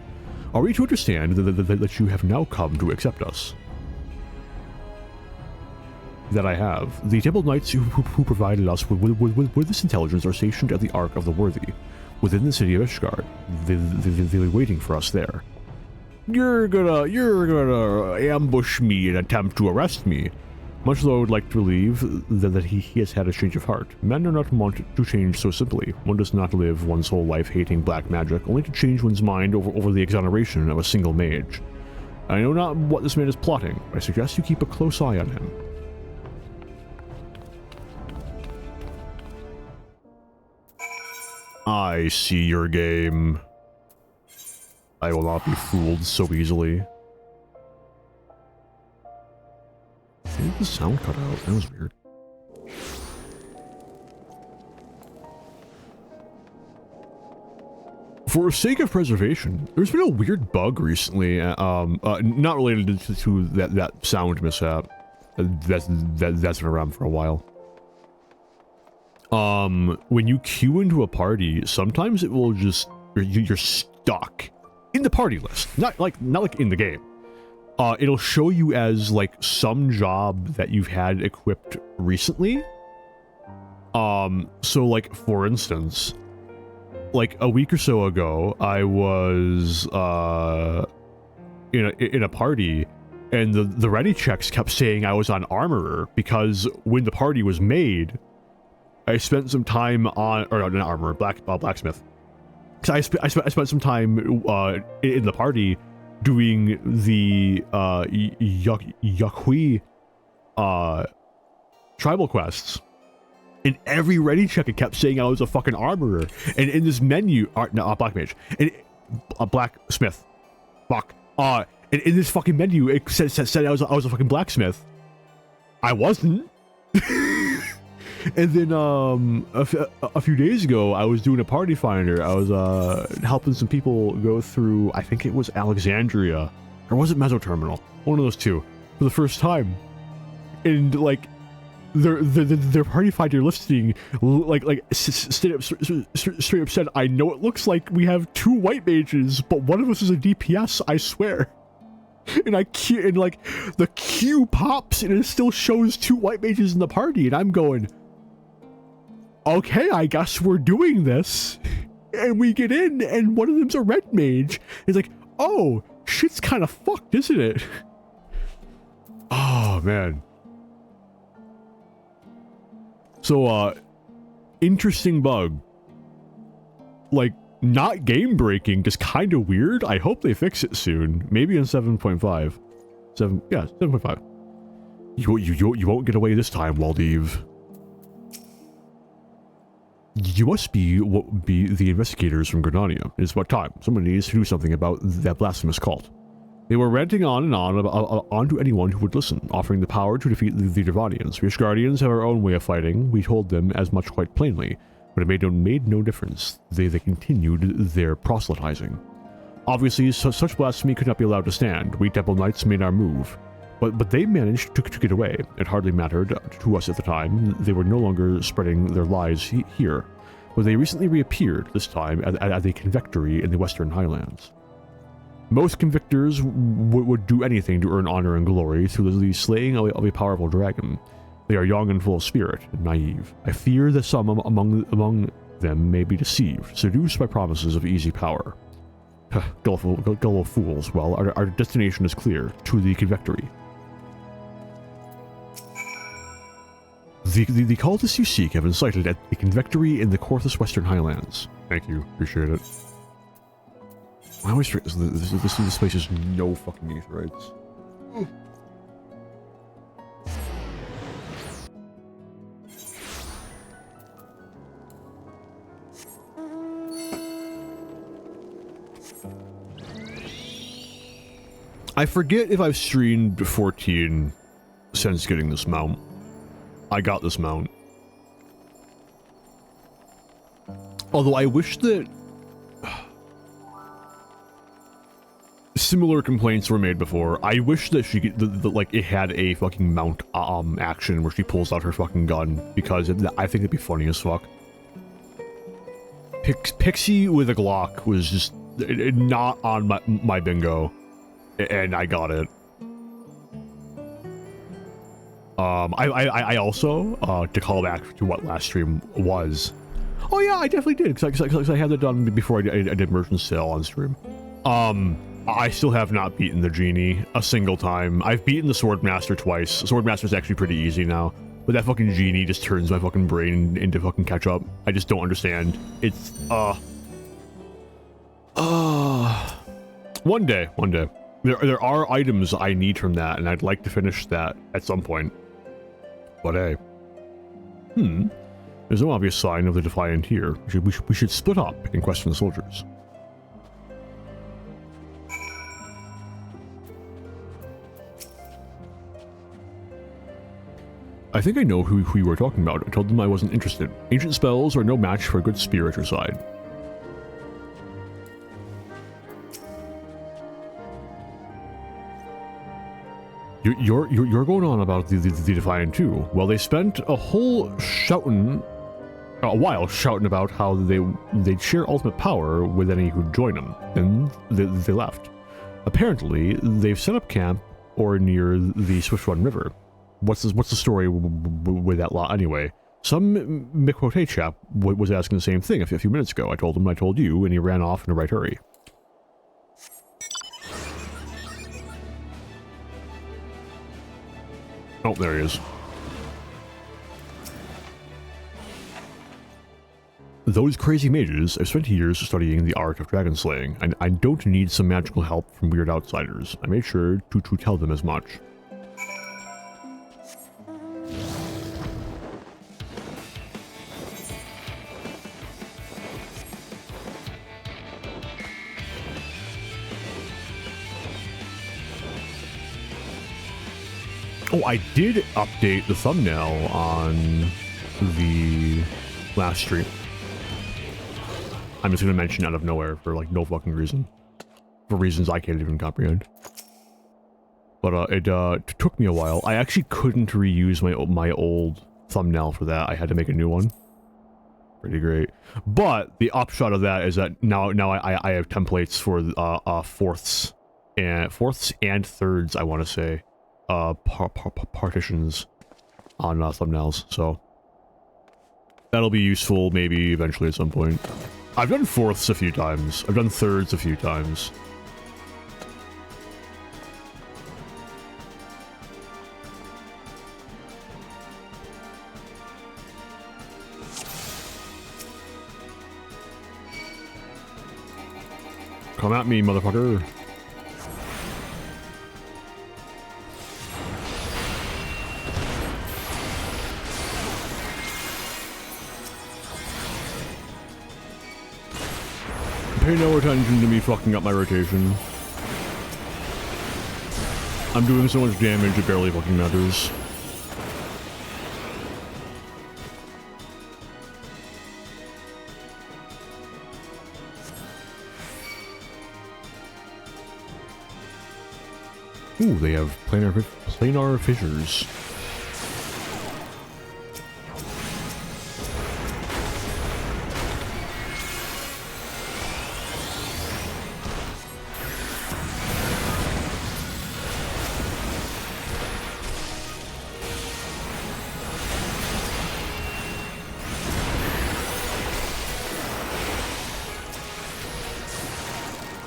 Are we to understand that you have now come to accept us? That I have. The Temple Knights who provided us with this intelligence are stationed at the Ark of the Worthy, within the city of Ishgard. They'll be waiting for us there. You're gonna ambush me and attempt to arrest me. Much though I would like to believe that he has had a change of heart. Men are not wont to change so simply. One does not live one's whole life hating black magic, only to change one's mind over the exoneration of a single mage. I know not what this man is plotting. I suggest you keep a close eye on him. I see your game. I will not be fooled so easily. Did the sound cut out? That was weird. For sake of preservation, there's been a weird bug recently, not related to that sound mishap. That's been around for a while. When you queue into a party, sometimes it will just you're stuck in the party list, not like in the game. It'll show you as like some job that you've had equipped recently. So like for instance, like a week or so ago, I was in a party, and the ready checks kept saying I was on armorer because when the party was made, I spent some time on, or not armorer, blacksmith. Because I spent some time in the party doing the Yakui tribal quests. In every ready check, it kept saying I was a fucking armorer. And in this menu, black mage, and blacksmith, fuck. And in this fucking menu, it said I was a fucking blacksmith. I wasn't. And then a few days ago, I was doing a party finder. I was helping some people go through, I think it was Alexandria, or was it Mesoterminal? One of those two, for the first time. And like, their party finder listing, straight up said, I know it looks like we have 2 white mages, but one of us is a DPS, I swear. And the queue pops and it still shows 2 white mages in the party, and I'm going, okay, I guess we're doing this. And we get in, and one of them's a red mage. It's like, oh, shit's kind of fucked, isn't it? Oh, man. So, interesting bug. Like, not game-breaking, just kind of weird. I hope they fix it soon. Maybe in 7.5. 7.5. You won't get away this time, Waldiv. You must be the investigators from Gridania. It's about time. Someone needs to do something about that blasphemous cult. They were ranting on and on to anyone who would listen, offering the power to defeat the Dervanians. We as Guardians have our own way of fighting. We told them as much quite plainly, but it made no difference. They continued their proselytizing. Obviously, such blasphemy could not be allowed to stand. We Temple Knights made our move. But they managed to get away. It hardly mattered to us at the time. They were no longer spreading their lies here. But they recently reappeared, this time at a convictory in the Western Highlands. Most convictors would do anything to earn honor and glory through the slaying of a powerful dragon. They are young and full of spirit, and naive. I fear that some among them may be deceived, seduced by promises of easy power. Gullible fools. Well, our destination is clear, to the convictory. The cultists you seek have been sighted at the convictory in the Corthus Western Highlands. Thank you, appreciate it. I always forget this place has no fucking aetherites. I forget if I've streamed 14 since getting this mount. I got this mount. Although I wish that similar complaints were made before. I wish that she could, like, it had a fucking mount action where she pulls out her fucking gun, because I think it'd be funny as fuck. Pixie with a Glock was just not on my bingo, and I got it. I also, to call back to what last stream was, oh yeah, I definitely did, because I had that done before I did Merchant Sale on stream. I still have not beaten the Genie a single time. I've beaten the Swordmaster twice. Swordmaster's actually pretty easy now, but that fucking Genie just turns my fucking brain into fucking ketchup. I just don't understand. It's, one day. There are items I need from that, and I'd like to finish that at some point. But hey. There's no obvious sign of the Defiant here. We should split up and question the soldiers. I think I know who you were talking about. I told them I wasn't interested. Ancient spells are no match for a good spear at your side. You're going on about the Defiant too. Well, they spent a while shouting about how they'd share ultimate power with any who'd join them. Then they left. Apparently, they've set up camp or near the Swift-Run River. What's the story with that lot anyway? Some Mikwote chap was asking the same thing a few minutes ago. I told him I told you, and he ran off in a right hurry. Oh, there he is. Those crazy mages have spent years studying the art of dragon slaying, and I don't need some magical help from weird outsiders. I made sure to tell them as much. Oh, I did update the thumbnail on the last stream. I'm just gonna mention out of nowhere for like no fucking reason. For reasons I can't even comprehend. But it took me a while. I actually couldn't reuse my old thumbnail for that. I had to make a new one. Pretty great. But the upshot of that is that now I have templates for fourths and thirds, I want to say. Partitions on thumbnails, so that'll be useful maybe eventually at some point. I've done fourths a few times. I've done thirds a few times. Come at me, motherfucker. Pay no attention to me fucking up my rotation. I'm doing so much damage it barely fucking matters. Ooh, they have planar fissures.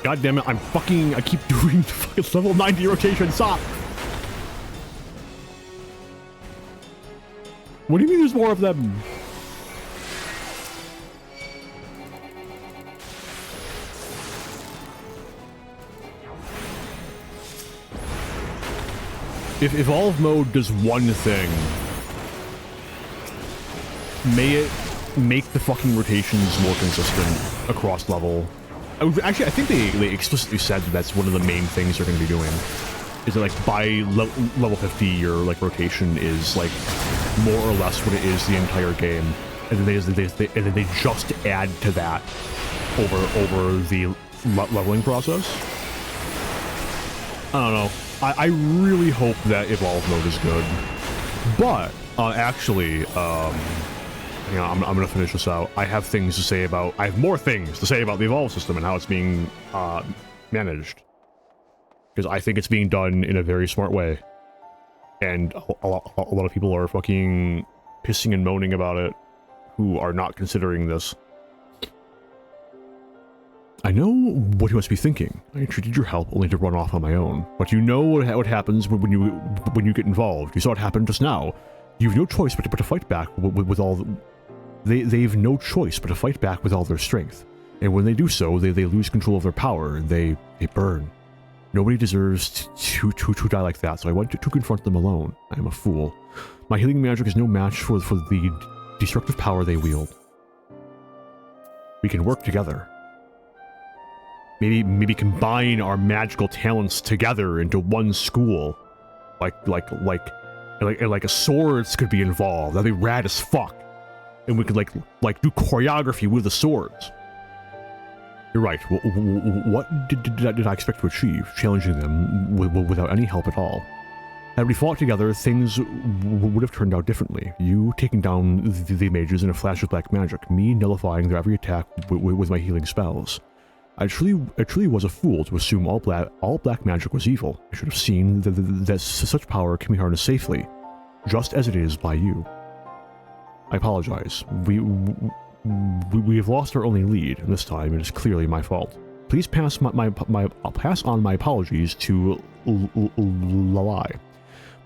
God damn it, I keep doing the fucking level 90 rotation, stop! What do you mean there's more of them? If Evolve Mode does one thing, may it make the fucking rotations more consistent across level. Actually, I think they explicitly said that that's one of the main things they're going to be doing. Is that like by level 50, your like rotation is like more or less what it is the entire game, and then they just add to that over the leveling process. I don't know. I really hope that Evolve Mode is good, but actually, you know, I'm gonna finish this out. I have more things to say about the Evolve system and how it's being managed. Because I think it's being done in a very smart way. And a lot of people are fucking pissing and moaning about it who are not considering this. I know what you must be thinking. I entreated your help only to run off on my own. But you know what happens when you get involved. You saw it happen just now. You've no choice but to fight back with all... They've no choice but to fight back with all their strength. And when they do so, they lose control of their power, and they burn. Nobody deserves to die like that, so I went to confront them alone. I am a fool. My healing magic is no match for the destructive power they wield. We can work together. Maybe combine our magical talents together into one school. Like a swords could be involved. That'd be rad as fuck. And we could like do choreography with the swords. You're right. What did I expect to achieve? Challenging them without any help at all. Had we fought together, things would have turned out differently. You taking down the mages in a flash of black magic, me nullifying their every attack with my healing spells. I truly was a fool to assume all black magic was evil. I should have seen that such power can be harnessed safely, just as it is by you. I apologize. We have lost our only lead, and this time it is clearly my fault. Please pass I'll pass on my apologies to Lalai.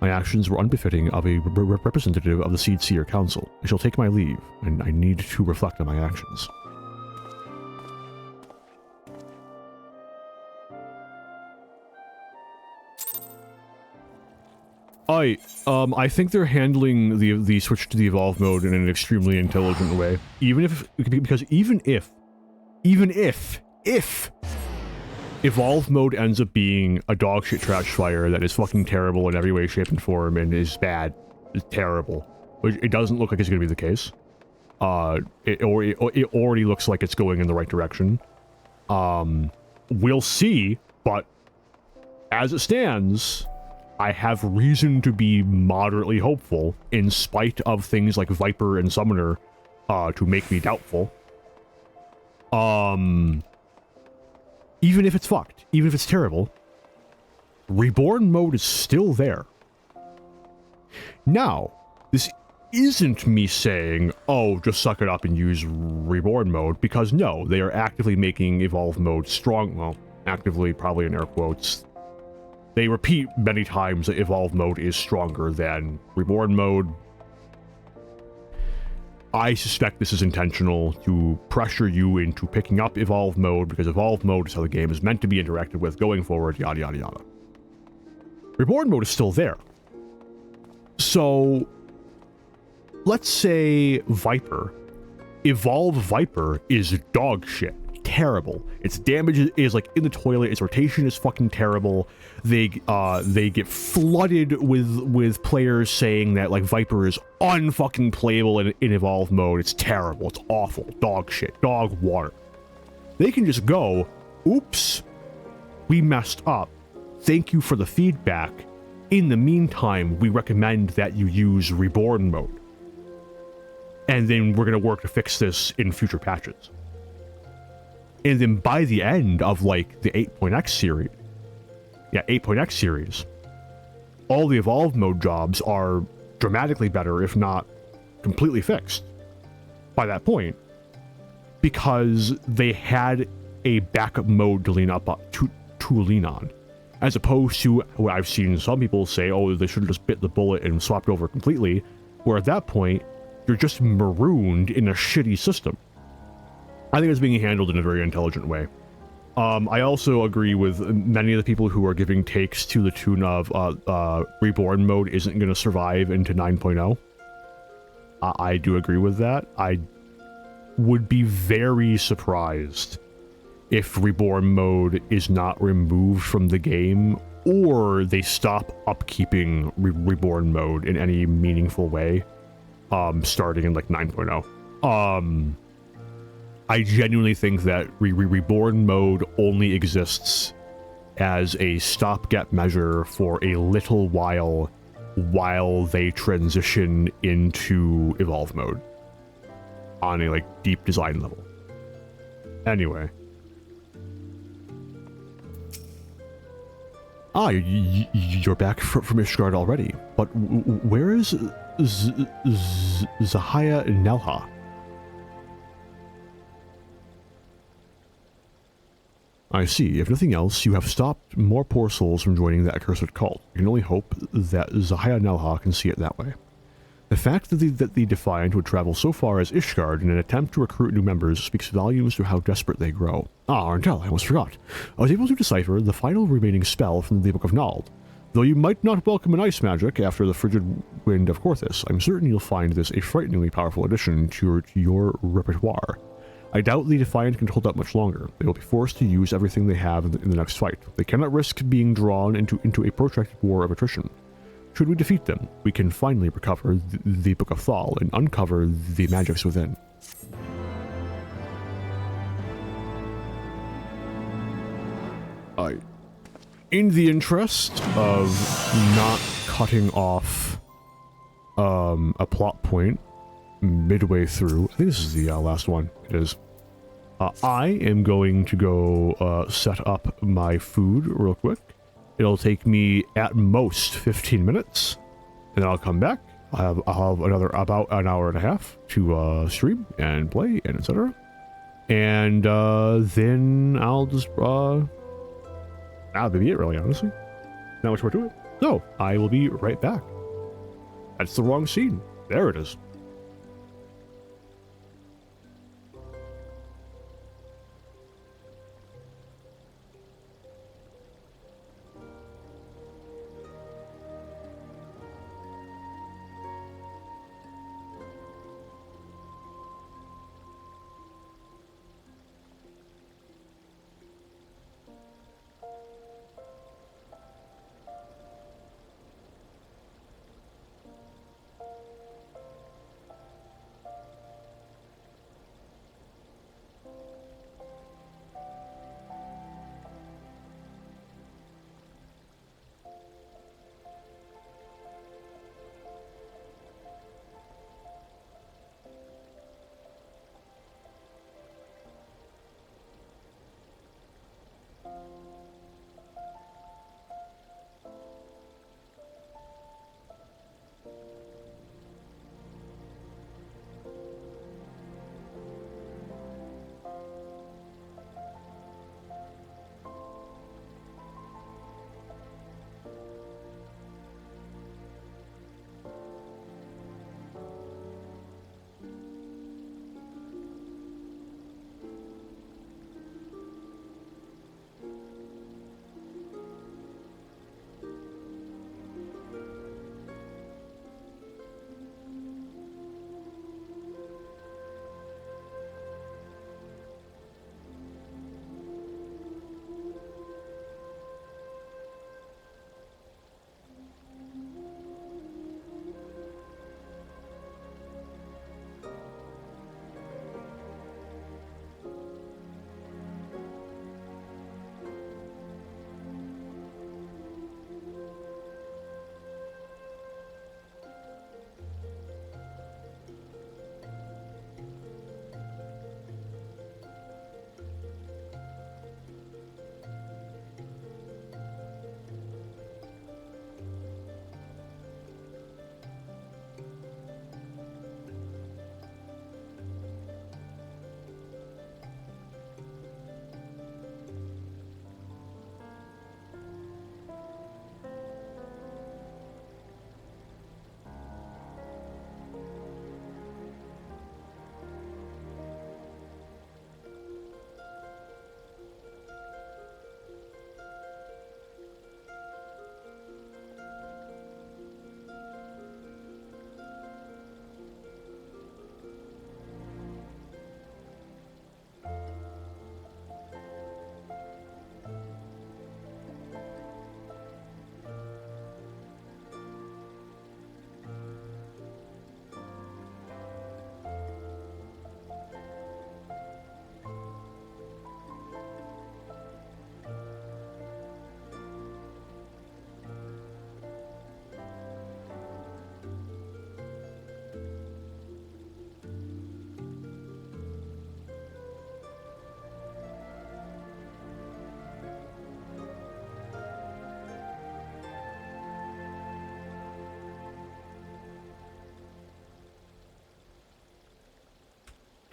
My actions were unbefitting of a representative of the Seedseer Council. I shall take my leave, and I need to reflect on my actions. I think they're handling the switch to the evolve mode in an extremely intelligent way. Because even if evolve mode ends up being a dogshit trash fire that is fucking terrible in every way, shape, and form and is bad, it's terrible, which it doesn't look like it's going to be the case. It already looks like it's going in the right direction. We'll see, but as it stands, I have reason to be moderately hopeful, in spite of things like Viper and Summoner to make me doubtful. Even if it's fucked, even if it's terrible, Reborn mode is still there. Now, this isn't me saying, oh, just suck it up and use Reborn mode, because no, they are actively making Evolve mode strong. Well, actively, probably in air quotes. They repeat many times that Evolve mode is stronger than Reborn mode. I suspect this is intentional to pressure you into picking up Evolve mode, because Evolve mode is how the game is meant to be interacted with going forward, yada yada yada. Reborn mode is still there. So, let's say Viper. Evolve Viper is dog shit. Terrible. Its damage is like in the toilet. Its rotation is fucking terrible. They get flooded with players saying that like Viper is unfucking playable in Evolve mode. It's terrible. It's awful. Dog shit. Dog water. They can just go, oops, we messed up. Thank you for the feedback. In the meantime, we recommend that you use Reborn mode. And then we're going to work to fix this in future patches. And then by the end of, like, the 8.x series, all the Evolve mode jobs are dramatically better, if not completely fixed by that point, because they had a backup mode to lean on, as opposed to what I've seen some people say, oh, they should have just bit the bullet and swapped over completely, where at that point, you're just marooned in a shitty system. I think it's being handled in a very intelligent way. I also agree with many of the people who are giving takes to the tune of Reborn mode isn't going to survive into 9.0. I do agree with that. I would be very surprised if Reborn mode is not removed from the game, or they stop upkeeping Reborn mode in any meaningful way, starting in like 9.0. I genuinely think that Reborn mode only exists as a stopgap measure for a little while they transition into Evolve mode on a like deep design level. Anyway. You're back from Ishgard already, but where is Zahaya Nelha? I see. If nothing else, you have stopped more poor souls from joining that accursed cult. You can only hope that Zahaya Nelha can see it that way. The fact that the Defiant would travel so far as Ishgard in an attempt to recruit new members speaks volumes to how desperate they grow. Ah, Arntel, I almost forgot. I was able to decipher the final remaining spell from the Book of Nald. Though you might not welcome an ice magic after the frigid wind of Korthus, I'm certain you'll find this a frighteningly powerful addition to your repertoire. I doubt the Defiant can hold out much longer. They will be forced to use everything they have in the next fight. They cannot risk being drawn into a protracted war of attrition. Should we defeat them, we can finally recover the Book of Thal and uncover the magics within. In the interest of not cutting off a plot point midway through, I think this is the last one. It is. I am going to go set up my food real quick. It'll take me at most 15 minutes, and then I'll come back. I'll have another about an hour and a half to stream and play and etc. And then I'll just that'll be it, really, honestly. Not much more to it. So, I will be right back. That's the wrong scene. There it is.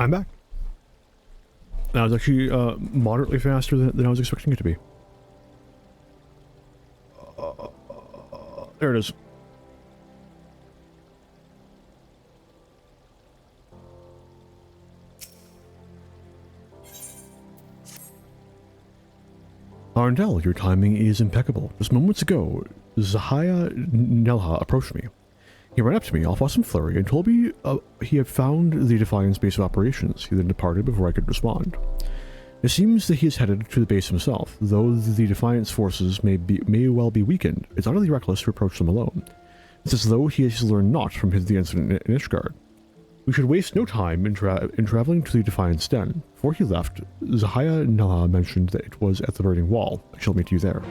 I'm back. That was actually moderately faster than I was expecting it to be. There it is. Arndel, your timing is impeccable. Just moments ago, Zahaya Nelha approached me. He ran up to me, all fuss and flurry, and told me he had found the Defiance base of operations. He then departed before I could respond. It seems that he is headed to the base himself. Though the Defiance forces may well be weakened, it's utterly reckless to approach them alone. It's as though he has learned naught from the incident in Ishgard. We should waste no time in traveling to the Defiance Den. Before he left, Zahaya Nelha mentioned that it was at the Burning Wall. I shall meet you there.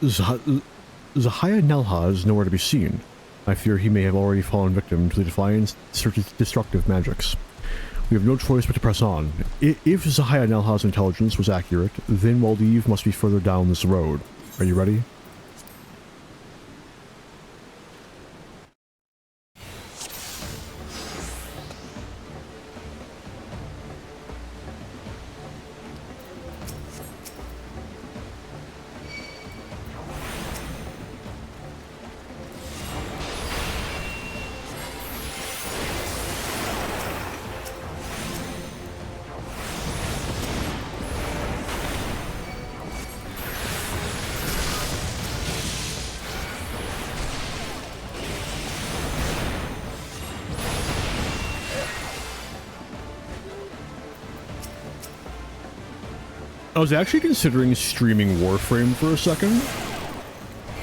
Zahaya Nelha is nowhere to be seen. I fear he may have already fallen victim to the Defiant's destructive magics. We have no choice but to press on. If Zahaya Nelha's intelligence was accurate, then Waldiv must be further down this road. Are you ready? I was actually considering streaming Warframe for a second,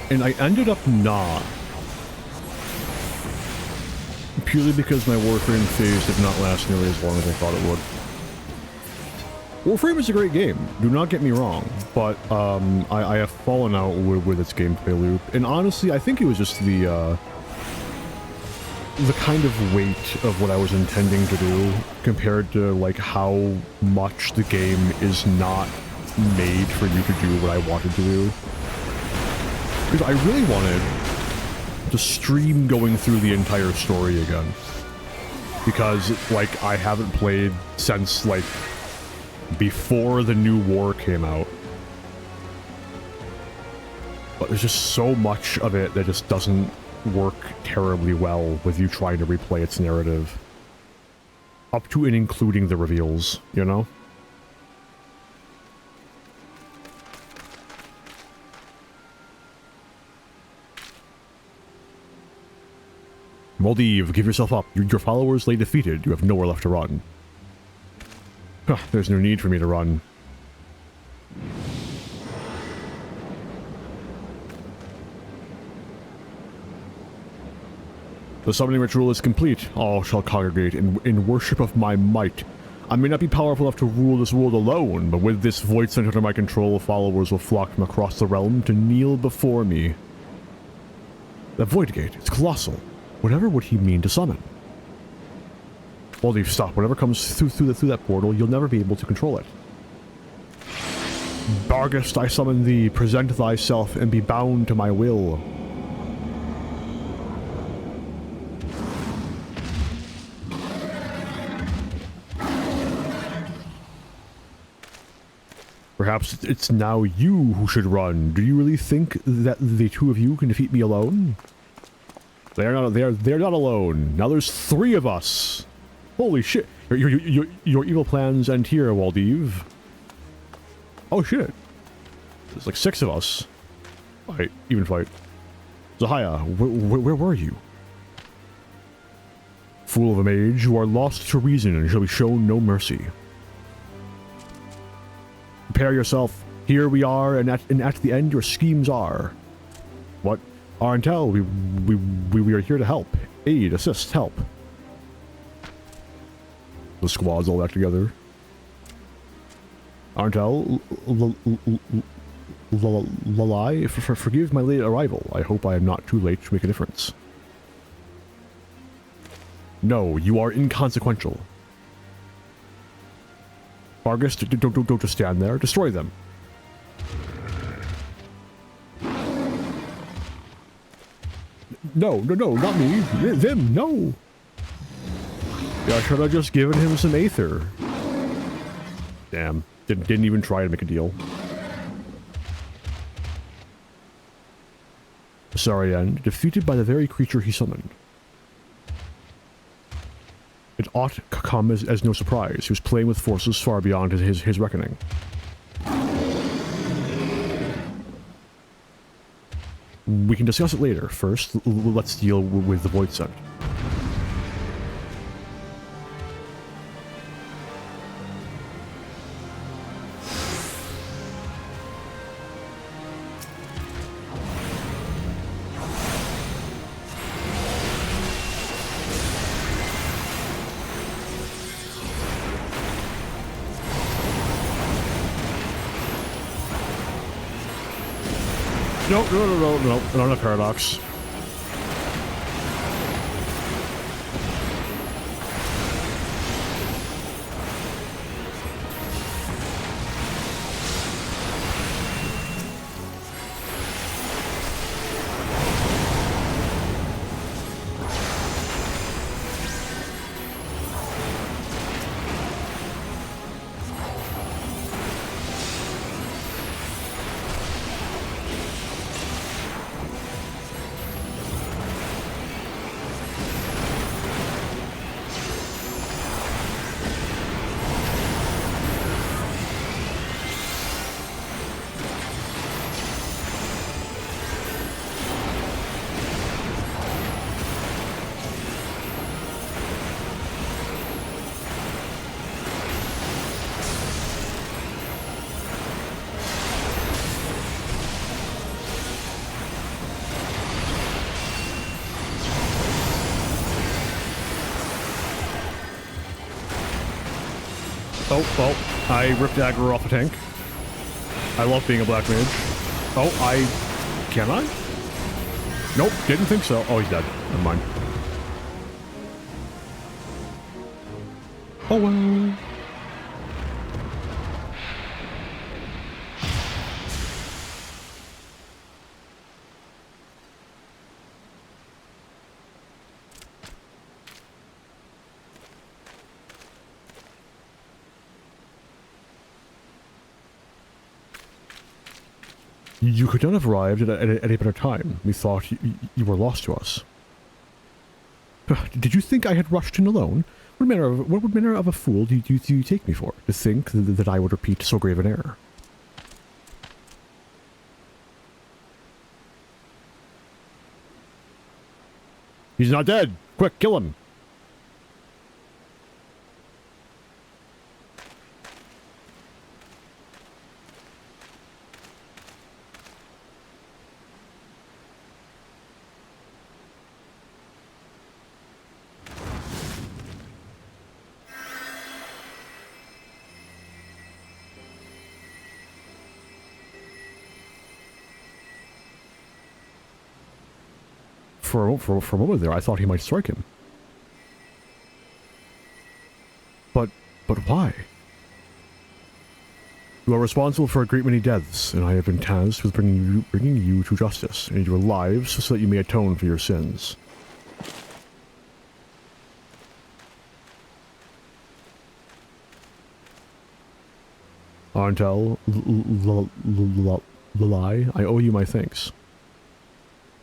and I ended up not. Purely because my Warframe phase did not last nearly as long as I thought it would. Warframe is a great game, do not get me wrong, but I have fallen out with its gameplay loop, and honestly I think it was just the kind of weight of what I was intending to do compared to like how much the game is not made for you to do what I wanted to do. Because I really wanted to stream going through the entire story again. Because like I haven't played since like before the new war came out. But there's just so much of it that just doesn't work terribly well with you trying to replay its narrative. Up to and including the reveals, you know? Waldiv, give yourself up. Your followers lay defeated. You have nowhere left to run. Huh, there's no need for me to run. The summoning ritual is complete. All shall congregate in worship of my might. I may not be powerful enough to rule this world alone, but with this void center under my control, followers will flock from across the realm to kneel before me. The void gate, it's colossal. Whatever would he mean to summon? Waldiv, stop. Whatever comes through that portal, you'll never be able to control it. Barghest, I summon thee. Present thyself and be bound to my will. Perhaps it's now you who should run. Do you really think that the two of you can defeat me alone? They're not alone. Now there's 3 of us. Holy shit. Your evil plans end here, Waldiv. Oh shit. There's like 6 of us. Alright, even fight. Zahaya, where were you? Fool of a mage, you are lost to reason and shall be shown no mercy. Prepare yourself. Here we are, and at the end your schemes are. What? Arntel, we are here to help. Aid, assist, help. The squad's all back together. Arntel, Lalai, forgive my late arrival. I hope I am not too late to make a difference. No, you are inconsequential. Barghest, don't just stand there. Destroy them. No, not me. Them, no. Yeah, I should have just given him some Aether. Damn, didn't even try to make a deal. Sarian, defeated by the very creature he summoned. It ought to come as no surprise. He was playing with forces far beyond his reckoning. We can discuss it later. First, let's deal with the Void Set. No, not a paradox. Oh, well, I ripped aggro off a tank. I love being a black mage. Oh, can I? Nope, didn't think so. Oh, he's dead. Never mind. Oh, well. You could not have arrived at any better time. We thought you were lost to us. Did you think I had rushed in alone? What manner of a fool do you take me for, to think that I would repeat so grave an error? He's not dead! Quick, kill him! For a moment there, I thought he might strike him. But why? You are responsible for a great many deaths, and I have been tasked with bringing you to justice and your lives so that you may atone for your sins. Arentel, Lalai, I owe you my thanks.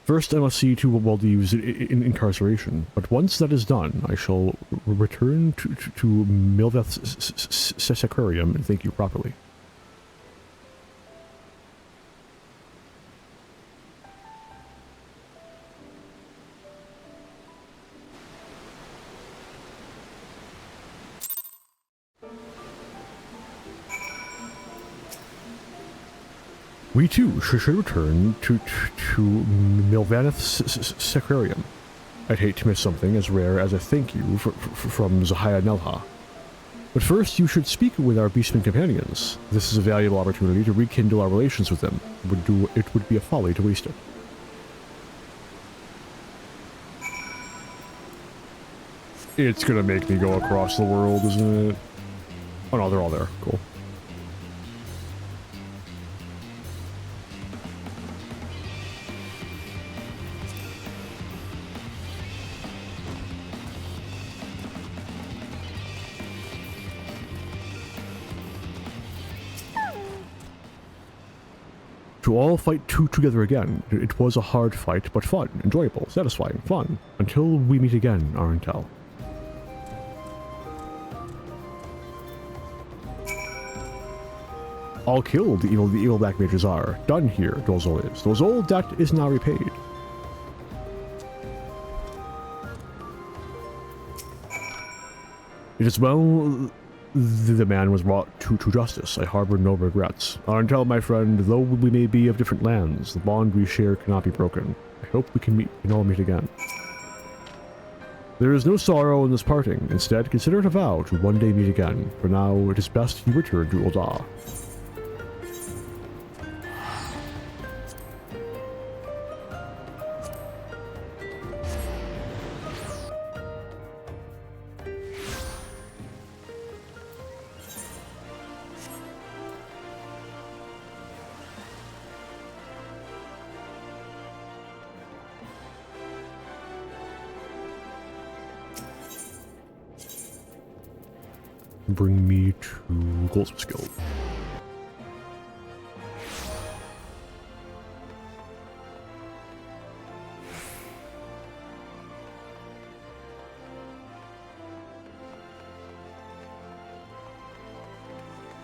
First, I must see to Waldeve's incarceration, but once that is done, I shall return to Milveth's Sacrarium and thank you properly. We too should return to Milvaneth's Sacrarium. I'd hate to miss something as rare as a thank you from Zahaya Nelha. But first, you should speak with our Beastman companions. This is a valuable opportunity to rekindle our relations with them. It would be a folly to waste it. It's gonna make me go across the world, isn't it? Oh no, they're all there. Cool. To all fight together again. It was a hard fight, but fun, enjoyable, satisfying, fun. Until we meet again, Arentel. All killed, the evil black mages are. Done here, Dozol is. Dozol, debt is now repaid. It is well the man was brought to justice. I harbor no regrets. Arentel, my friend, though we may be of different lands, the bond we share cannot be broken. I hope we can all meet again. There is no sorrow in this parting. Instead, consider it a vow to one day meet again. For now, it is best you return to Ul'dah. bring me to Goldsmith's Guild.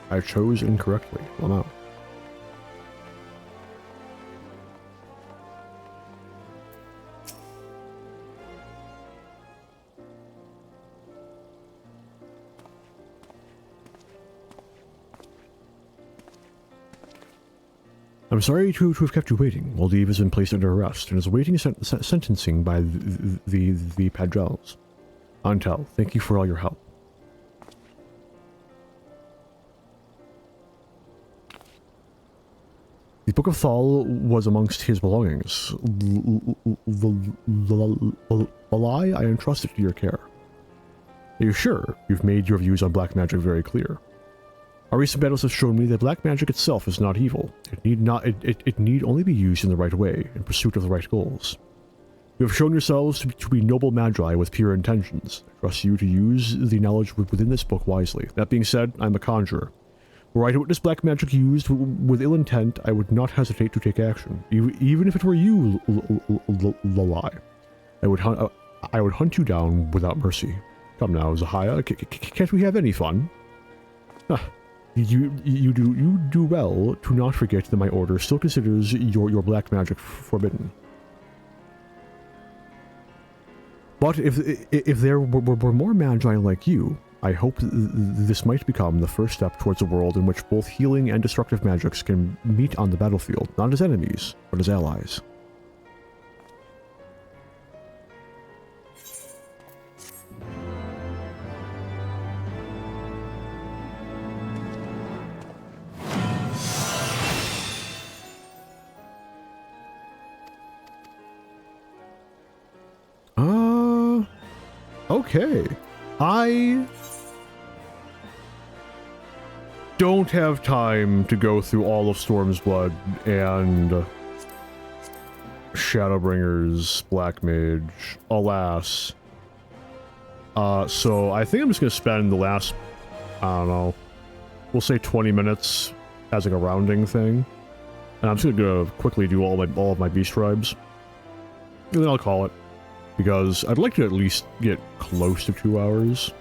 I chose incorrectly. Well, no. I'm sorry to have kept you waiting. Moldiv has been placed under arrest and is awaiting sentencing by the Padrels. Antel, thank you for all your help. The Book of Thal was amongst his belongings. Lalai, I entrust it to your care. Are you sure you've made your views on black magic very clear? Our recent battles have shown me that black magic itself is not evil. It need only be used in the right way, in pursuit of the right goals. You have shown yourselves to be noble magi with pure intentions. I trust you to use the knowledge within this book wisely. That being said, I'm a conjurer. Were I to witness black magic used with ill intent, I would not hesitate to take action. Even if it were you, Lalai. I would hunt you down without mercy. Come now, Zahaya, can't we have any fun? You do well to not forget that my order still considers your black magic forbidden. But if there were more magi like you, I hope this might become the first step towards a world in which both healing and destructive magics can meet on the battlefield, not as enemies, but as allies. Okay. I don't have time to go through all of Stormsblood and Shadowbringers, Black Mage, alas. So I think I'm just gonna spend the last, I don't know, we'll say 20 minutes as like a rounding thing. And I'm just gonna quickly do all of my beast tribes. And then I'll call it. Because I'd like to at least get close to 2 hours.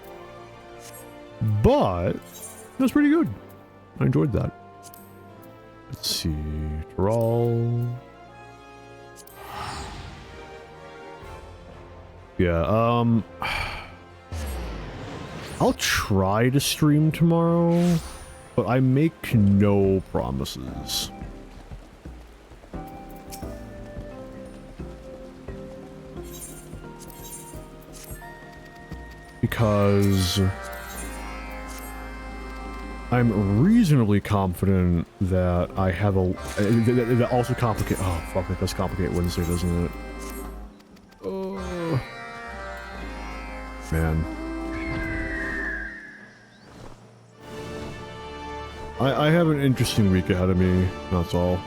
But that's pretty good. I enjoyed that. Let's see. Thrall. Yeah, I'll try to stream tomorrow, but I make no promises. Because I'm reasonably confident that I have a... that also complicate... Oh, fuck, it does complicate Wednesday, doesn't it? Oh. Man. I have an interesting week ahead of me, that's all.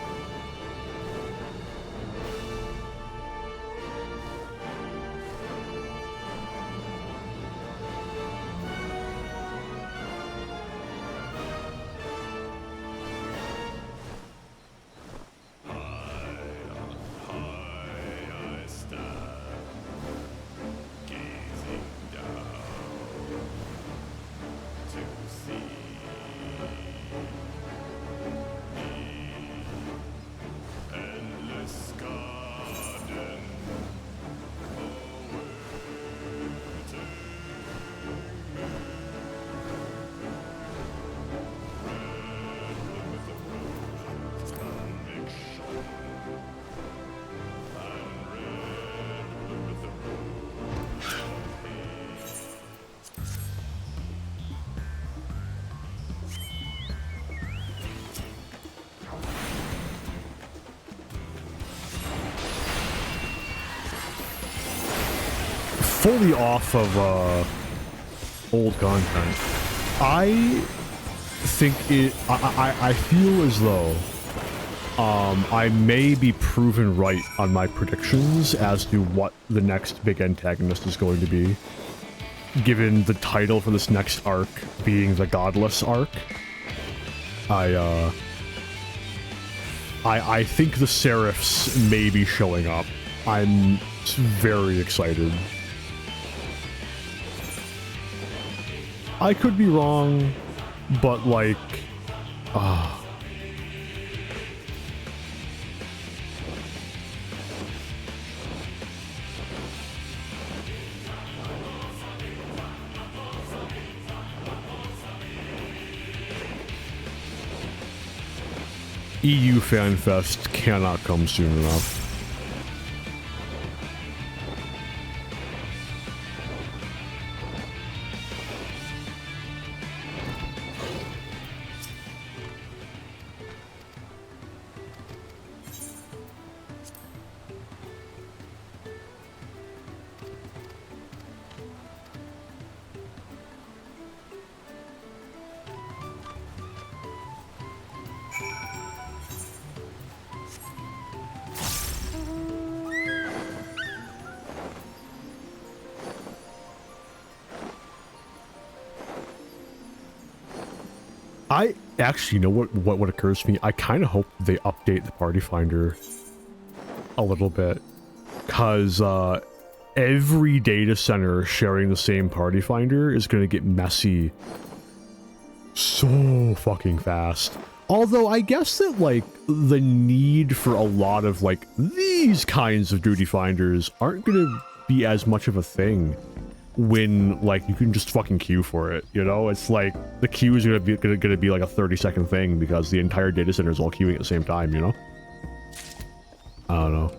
Fully off of old content. I think I feel as though I may be proven right on my predictions as to what the next big antagonist is going to be. given the title for this next arc being the Godless arc, I think the Seraphs may be showing up. I'm very excited. I could be wrong, but like, EU FanFest cannot come soon enough. I actually, you know what occurs to me? I kind of hope they update the Party Finder a little bit, because every data center sharing the same Party Finder is going to get messy so fucking fast. Although I guess that, like, the need for a lot of, like, these kinds of duty finders aren't going to be as much of a thing when, like, you can just fucking queue for it, you know? It's like, the queue is gonna be like a 30-second thing because the entire data center is all queuing at the same time, you know? I don't know.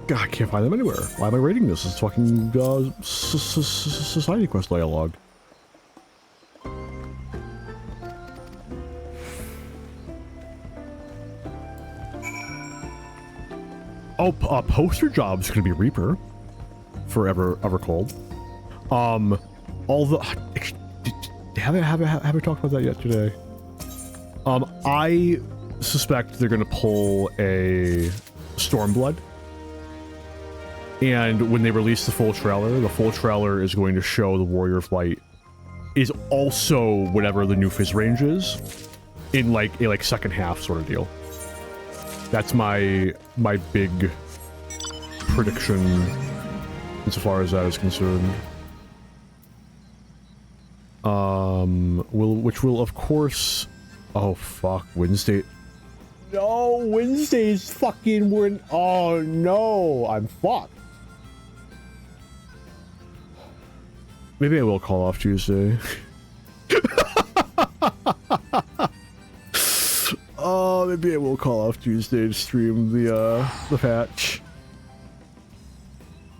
God, I can't find them anywhere. Why am I rating this? It's fucking Society Quest dialogue. Oh, poster job's gonna be Reaper. Forever Cold. Although haven't talked about that yet today. I suspect they're gonna pull a Stormblood. And when they release the full trailer is going to show the Warrior of Light is also whatever the new Fizz range is in like a second half sort of deal. That's my big prediction insofar as that is concerned. Which will of course, oh fuck, Wednesday. No, Wednesday's fucking oh no, I'm fucked. Maybe I will call off Tuesday. Oh, maybe I will call off Tuesday to stream the patch.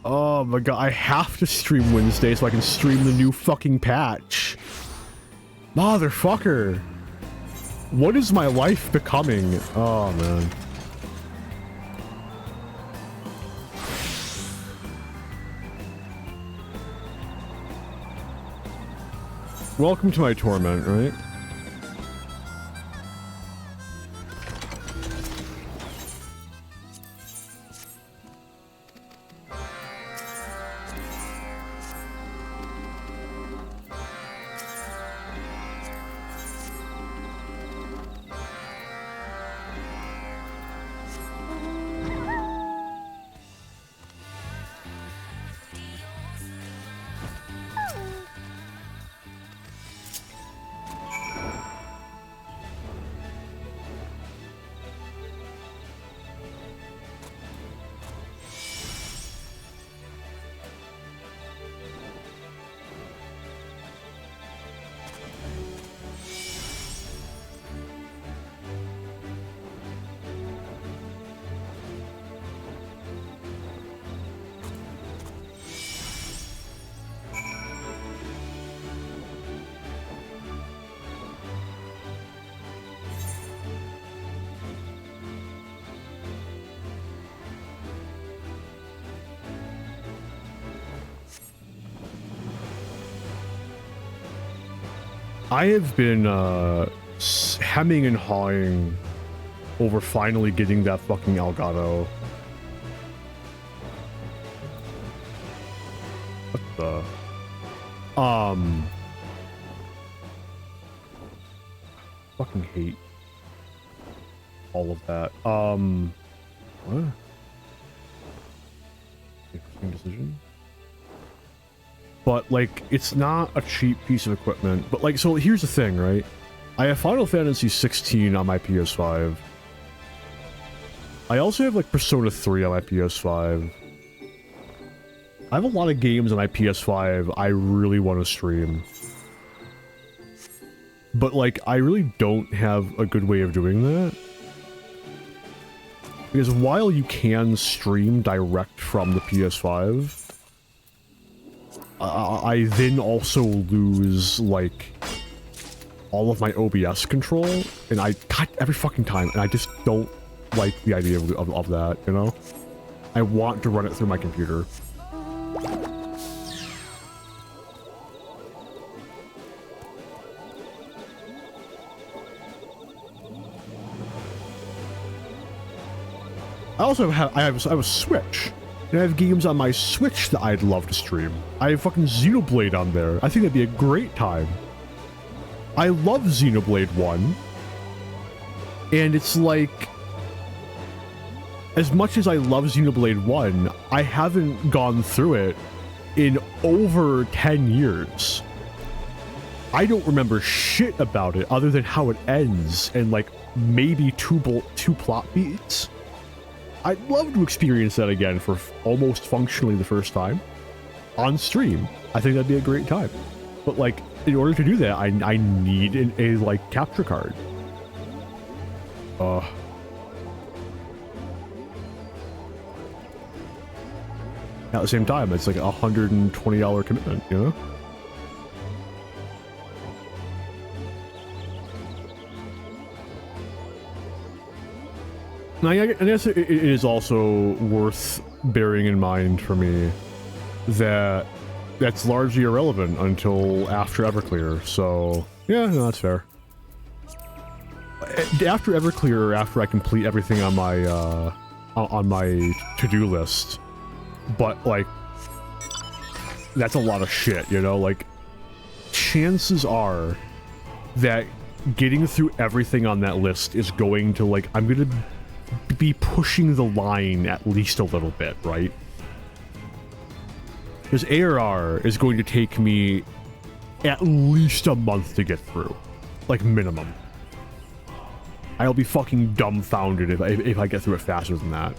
Oh my god, I have to stream Wednesday so I can stream the new fucking patch. Motherfucker. What is my life becoming? Oh man. Welcome to my torment, right? I have been hemming and hawing over finally getting that fucking Elgato. What the? Fucking hate all of that. What? Interesting decision. But, like, it's not a cheap piece of equipment. But, like, so here's the thing, right? I have Final Fantasy 16 on my PS5. I also have, like, Persona 3 on my PS5. I have a lot of games on my PS5 I really want to stream. But, like, I really don't have a good way of doing that. Because while you can stream direct from the PS5, I then also lose, like, all of my OBS control, and God, every fucking time, and I just don't like the idea of that, you know? I want to run it through my computer. I also have I have a Switch, and I have games on my Switch that I'd love to stream. I have fucking Xenoblade on there. I think that'd be a great time. I love Xenoblade 1, and it's like, as much as I love Xenoblade 1, I haven't gone through it in over 10 years. I don't remember shit about it other than how it ends and, like, maybe two plot beats. I'd love to experience that again for almost functionally the first time on stream. I think that'd be a great time. But, like, in order to do that, I need a like, capture card. At the same time, it's like a $120 commitment, you know? And I guess it is also worth bearing in mind for me that that's largely irrelevant until after Everclear, so yeah, no, that's fair. After Everclear, after I complete everything on my to-do list, but, like, that's a lot of shit, you know? Like, chances are that getting through everything on that list is going to, like, I'm gonna be pushing the line at least a little bit, right? Because ARR is going to take me at least a month to get through. Like, minimum. I'll be fucking dumbfounded if I get through it faster than that.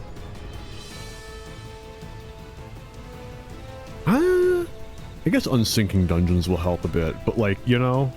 I guess unsyncing dungeons will help a bit, but, like, you know...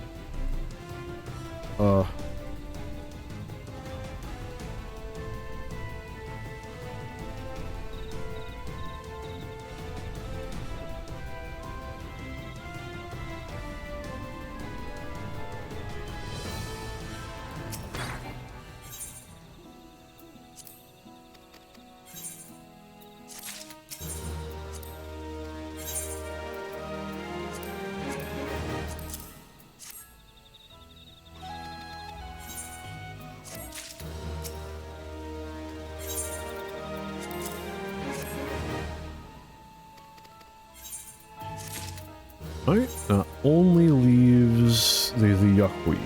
Alright, only leaves the Yuckwi.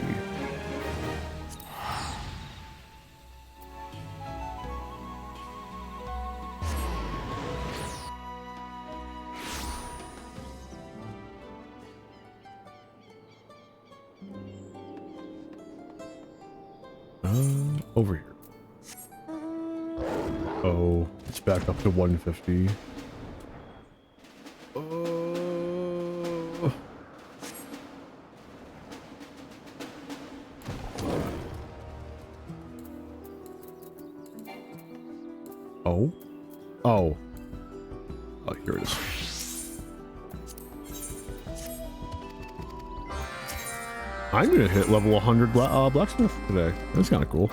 Over here. Oh, it's back up to 150. Oh. Oh. Oh, here it is. I'm gonna hit level 100 blacksmith today. That's kind of cool.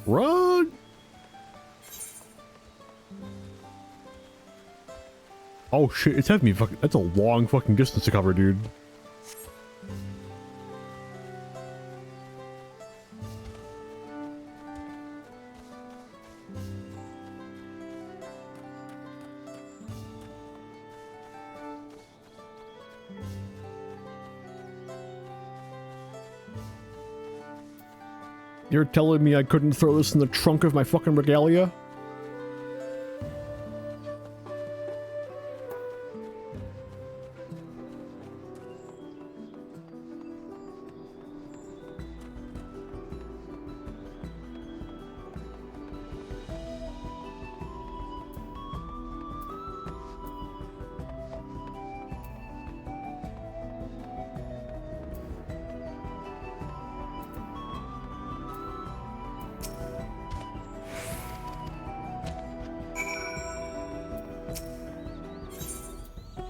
Run! Oh shit, it's having me fucking. That's a long fucking distance to cover, dude. You're telling me I couldn't throw this in the trunk of my fucking regalia?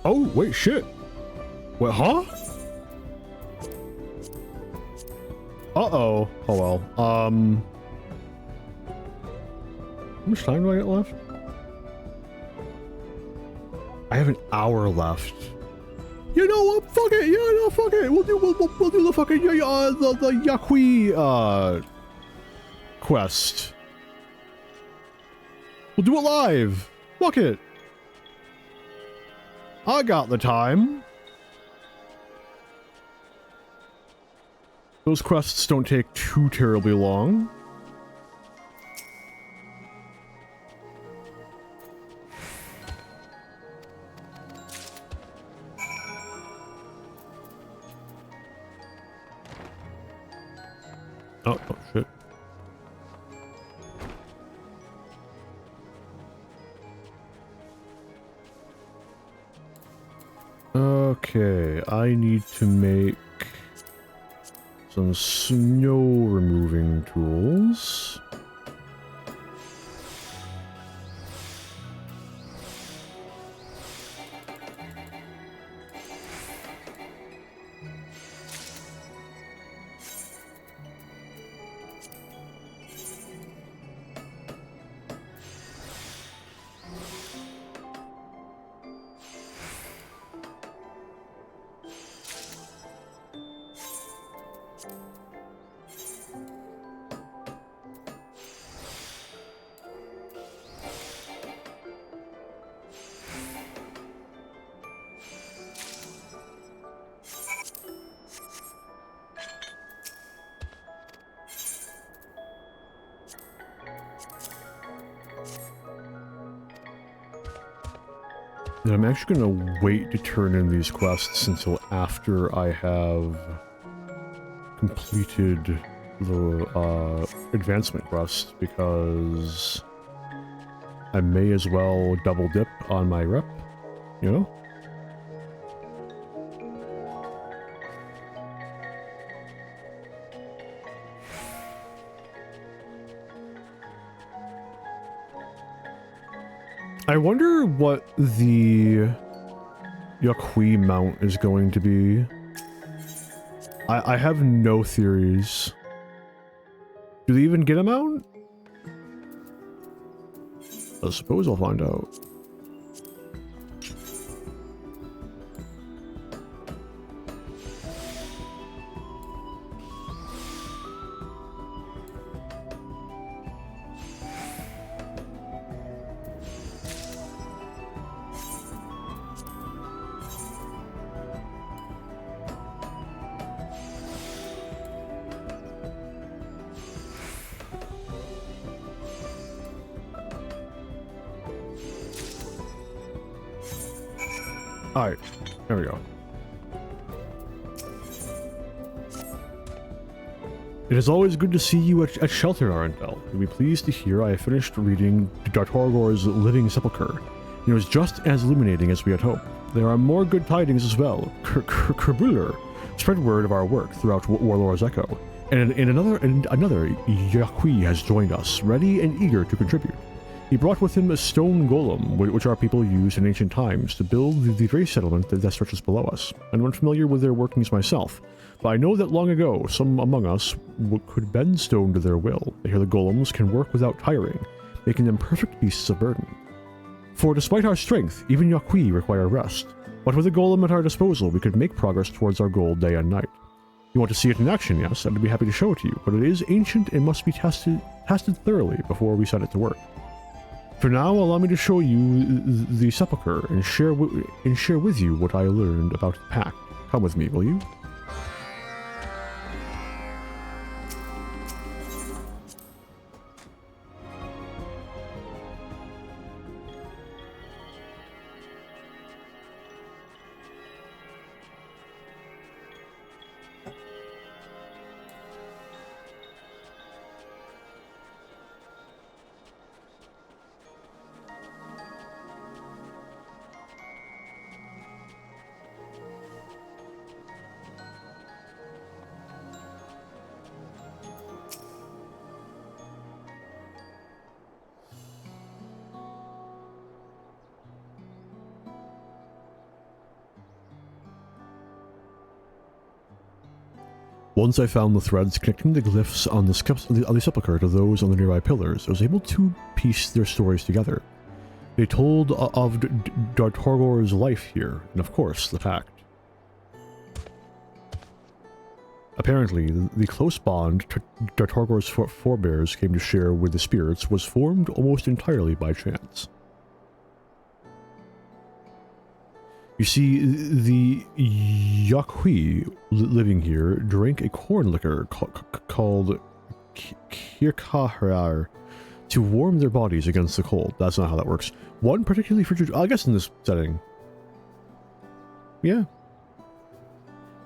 Oh, wait, shit. Wait, huh? Uh-oh. Oh, well. How much time do I get left? I have an hour left. You know what? Fuck it. Yeah, no, fuck it. We'll do the fucking, the Yaqui, quest. We'll do it live. Fuck it. I got the time. Those quests don't take too terribly long. Oh shit. Okay, I need to make some snow removing tools. And I'm actually going to wait to turn in these quests until after I have completed the advancement quest, because I may as well double dip on my rep, you know? I wonder what the Yaqui mount is going to be. I have no theories. Do they even get a mount? I suppose I'll find out. Alright, there we go. It is always good to see you at Shelter, Arentel. You'll be pleased to hear I have finished reading Dartorgor's Living Sepulchre. It was just as illuminating as we had hoped. There are more good tidings as well. Kerbuller spread word of our work throughout Warlord's Echo, and another Yaqui has joined us, ready and eager to contribute. He brought with him a stone golem, which our people used in ancient times to build the very settlement that stretches below us. I'm unfamiliar with their workings myself, but I know that long ago, some among us could bend stone to their will. I hear the golems can work without tiring, making them perfect beasts of burden. For despite our strength, even Yaqui require rest. But with a golem at our disposal, we could make progress towards our goal day and night. You want to see it in action, yes? I'd be happy to show it to you, but it is ancient and must be tested thoroughly before we set it to work. For now, allow me to show you the sepulchre and share with you what I learned about the pact. Come with me, will you? Once I found the threads connecting the glyphs on the sepulchre to those on the nearby pillars, I was able to piece their stories together. They told of Dartorgor's life here, and of course, the pact. Apparently, the close bond Dartorgor's forebears came to share with the spirits was formed almost entirely by chance. You see, the Yaqui living here drank a corn liquor called Kirkahar to warm their bodies against the cold. That's not how that works. One particularly frigid, I guess in this setting. Yeah.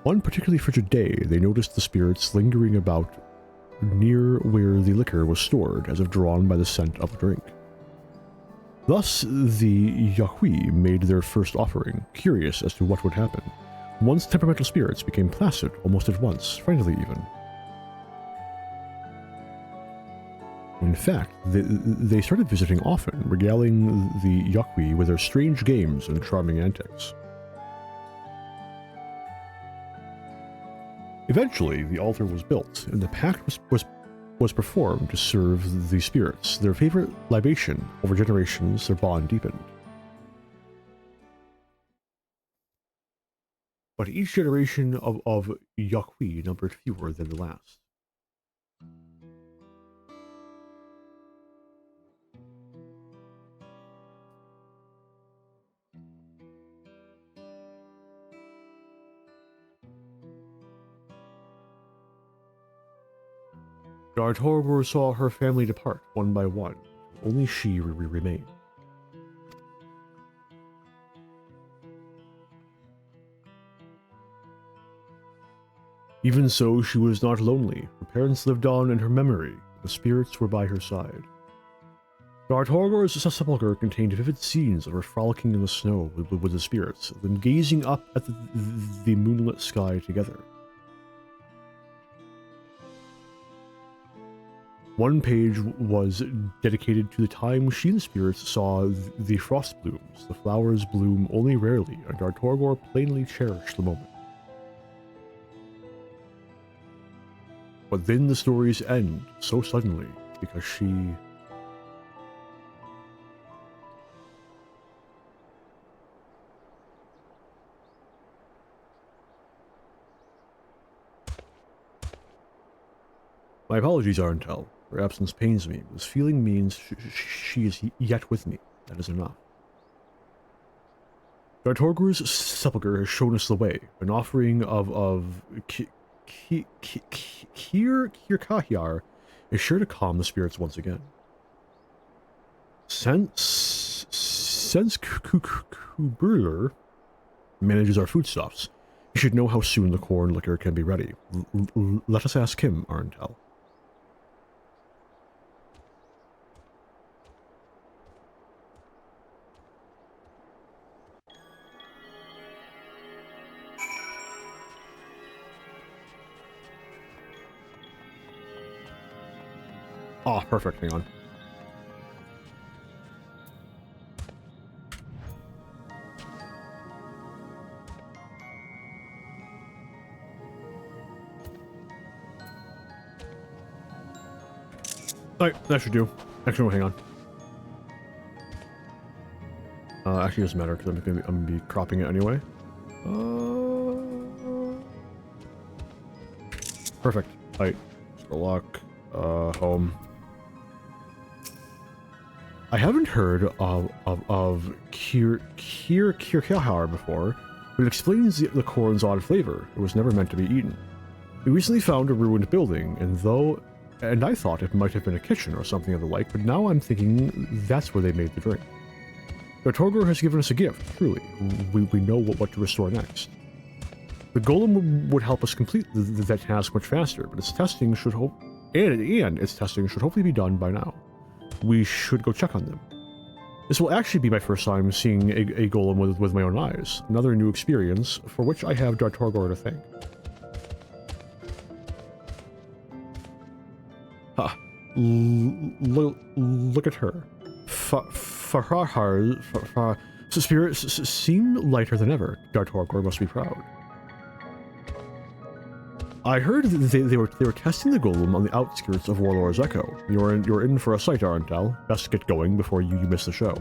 One particularly frigid day, they noticed the spirits lingering about near where the liquor was stored, as if drawn by the scent of a drink. Thus, the Yaqui made their first offering, curious as to what would happen. Once temperamental spirits became placid almost at once, friendly even. In fact, they started visiting often, regaling the Yaqui with their strange games and charming antics. Eventually, the altar was built, and the pact was performed to serve the spirits. Their favorite libation. Over generations, their bond deepened. But each generation of Yaqui numbered fewer than the last. Dartorgor saw her family depart one by one. Only she remained. Even so, she was not lonely. Her parents lived on in her memory. The spirits were by her side. Dartorgor's sepulchre contained vivid scenes of her frolicking in the snow with the spirits, them gazing up at the moonlit sky together. One page was dedicated to the time she and the spirits saw the frost blooms. The flowers bloom only rarely, and Dartorgor plainly cherished the moment. But then the stories end so suddenly, because she... My apologies, Arntel. Her absence pains me. This feeling means she is yet with me. That is enough. Dartorgor's sepulchre has shown us the way. An offering of Kirkahyar is sure to calm the spirits once again. Since Kuburler manages our foodstuffs, he should know how soon the corn liquor can be ready. Let us ask him, Arntel. Ah, perfect, hang on. Alright, that should do. Actually, no, hang on. Actually, it doesn't matter because I'm gonna be cropping it anyway. Perfect. Alright. Lock. Home. I haven't heard of Kirkjahar before, but it explains the corn's odd flavor. It was never meant to be eaten. We recently found a ruined building, and I thought it might have been a kitchen or something of the like, but now I'm thinking that's where they made the drink. The Torgor has given us a gift, truly. We know what to restore next. The golem would help us complete that task much faster, but its testing should hopefully be done by now. We should go check on them. This will actually be my first time seeing a golem with my own eyes, another new experience for which I have Torgor to thank. Ha! Look at her. Farhar's spirits seem lighter than ever. Torgor must be proud. I heard that they were testing the golem on the outskirts of Warlord's Echo. You're in for a sight, Arntel. Best get going before you miss the show.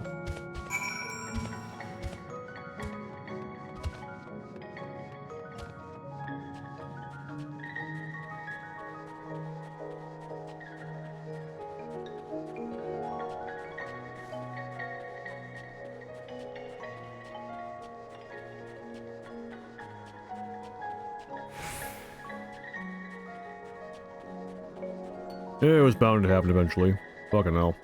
It was bound to happen eventually. Fucking hell.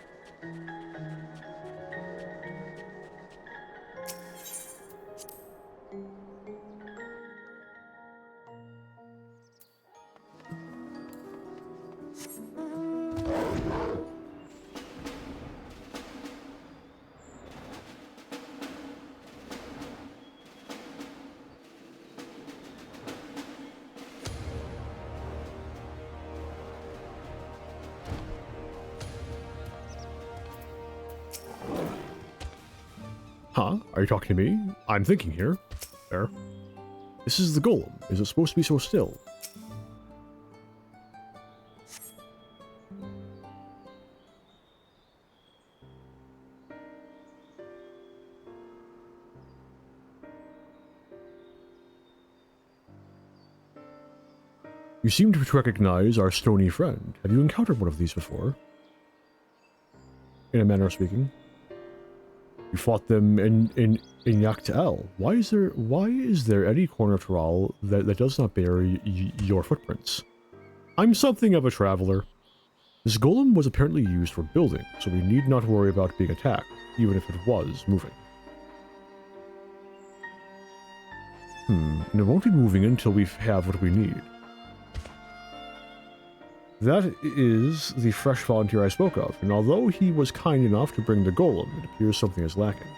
Huh? Are you talking to me? I'm thinking here. There. This is the golem. Is it supposed to be so still? You seem to recognize our stony friend. Have you encountered one of these before? In a manner of speaking. You fought them in Yak'ta'el. Why is there any corner of Tural that does not bear your footprints? I'm something of a traveler. This golem was apparently used for building, so we need not worry about being attacked, even if it was moving. And it won't be moving until we have what we need. That is the fresh volunteer I spoke of, and although he was kind enough to bring the golem, it appears something is lacking.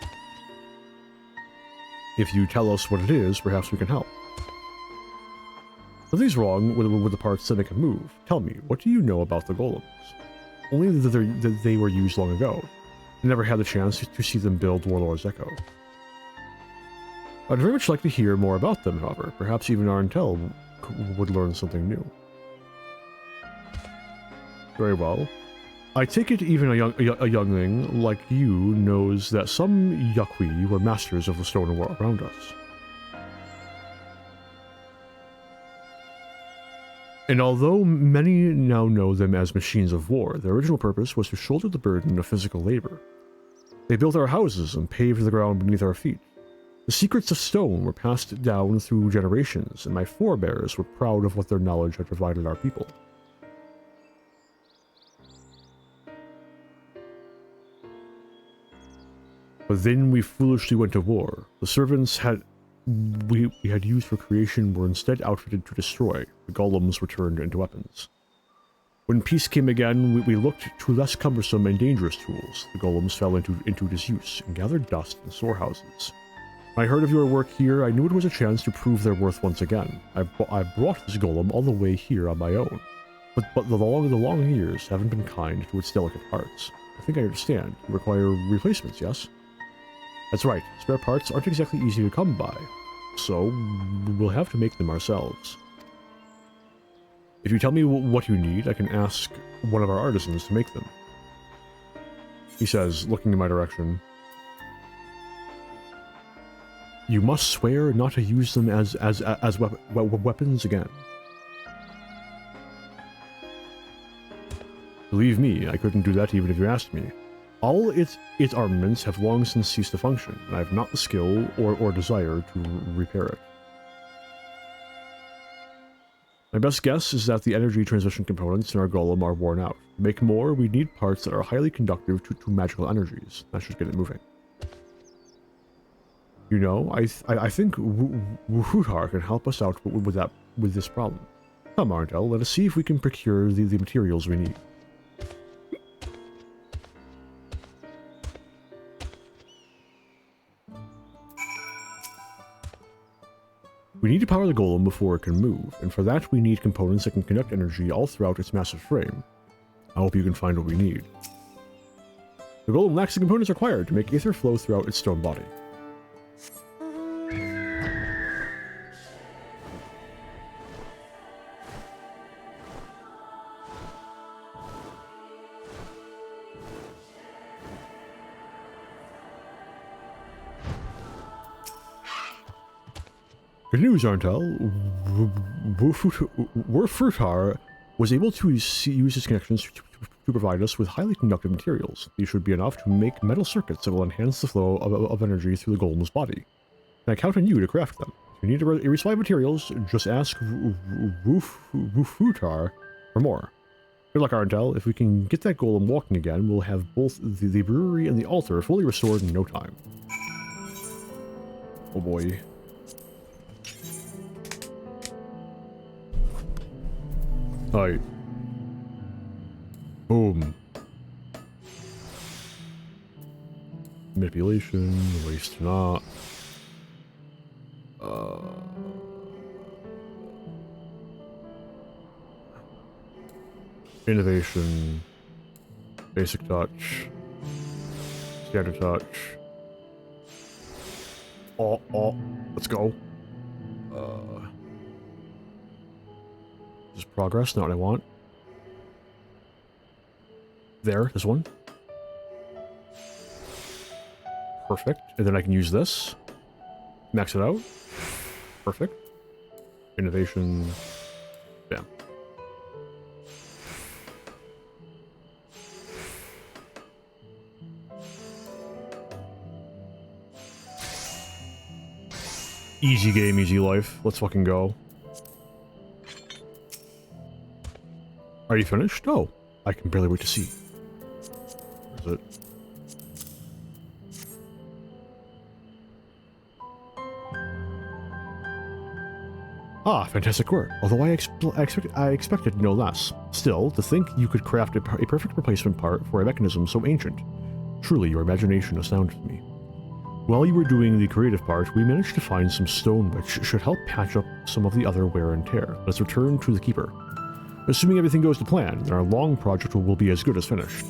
If you tell us what it is, perhaps we can help. Something's wrong with the parts that make it move. Tell me, what do you know about the golems? Only that they were used long ago. I never had the chance to see them build Warlord's Echo. I'd very much like to hear more about them, however. Perhaps even Arntel would learn something new. Very well. I take it even a youngling like you knows that some Yaqui were masters of the stone war around us. And although many now know them as machines of war, their original purpose was to shoulder the burden of physical labor. They built our houses and paved the ground beneath our feet. The secrets of stone were passed down through generations, and my forebears were proud of what their knowledge had provided our people. But then we foolishly went to war. The servants we had used for creation were instead outfitted to destroy. The golems were turned into weapons. When peace came again, we looked to less cumbersome and dangerous tools. The golems fell into disuse and gathered dust in storehouses. When I heard of your work here, I knew it was a chance to prove their worth once again. I brought this golem all the way here on my own. But the long years haven't been kind to its delicate parts. I think I understand. You require replacements, yes? That's right, spare parts aren't exactly easy to come by, so we'll have to make them ourselves. If you tell me what you need, I can ask one of our artisans to make them. He says, looking in my direction, "You must swear not to use them as weapons again." Believe me, I couldn't do that even if you asked me. All its armaments have long since ceased to function, and I have not the skill or desire to repair it. My best guess is that the energy transmission components in our golem are worn out. To make more, we need parts that are highly conductive to magical energies. Let's just get it moving. You know, I think Wuhutar can help us out with this problem. Come, Arndel, let us see if we can procure the materials we need. We need to power the golem before it can move, and for that we need components that can conduct energy all throughout its massive frame. I hope you can find what we need. The golem lacks the components required to make aether flow throughout its stone body. Good news, Arndel. Wuhutar was able to use his connections to provide us with highly conductive materials. These should be enough to make metal circuits that will enhance the flow of energy through the golem's body. And I count on you to craft them. If you need to resupply materials, just ask Wuhutar for more. Good luck, Arndel. If we can get that golem walking again, we'll have both the brewery and the altar fully restored in no time. Oh boy. Alright. Boom. Manipulation, waste not. Innovation. Basic touch. Standard touch. Let's go. Just progress, not what I want. There, this one. Perfect. And then I can use this. Max it out. Perfect. Innovation. Bam. Easy game, easy life. Let's fucking go. Are you finished? Oh, I can barely wait to see. Where is it? Ah, fantastic work. Although I expected no less. Still, to think you could craft a perfect replacement part for a mechanism so ancient. Truly, your imagination astounded me. While you were doing the creative part, we managed to find some stone which should help patch up some of the other wear and tear. Let's return to the Keeper. Assuming everything goes to plan, then our long project will be as good as finished.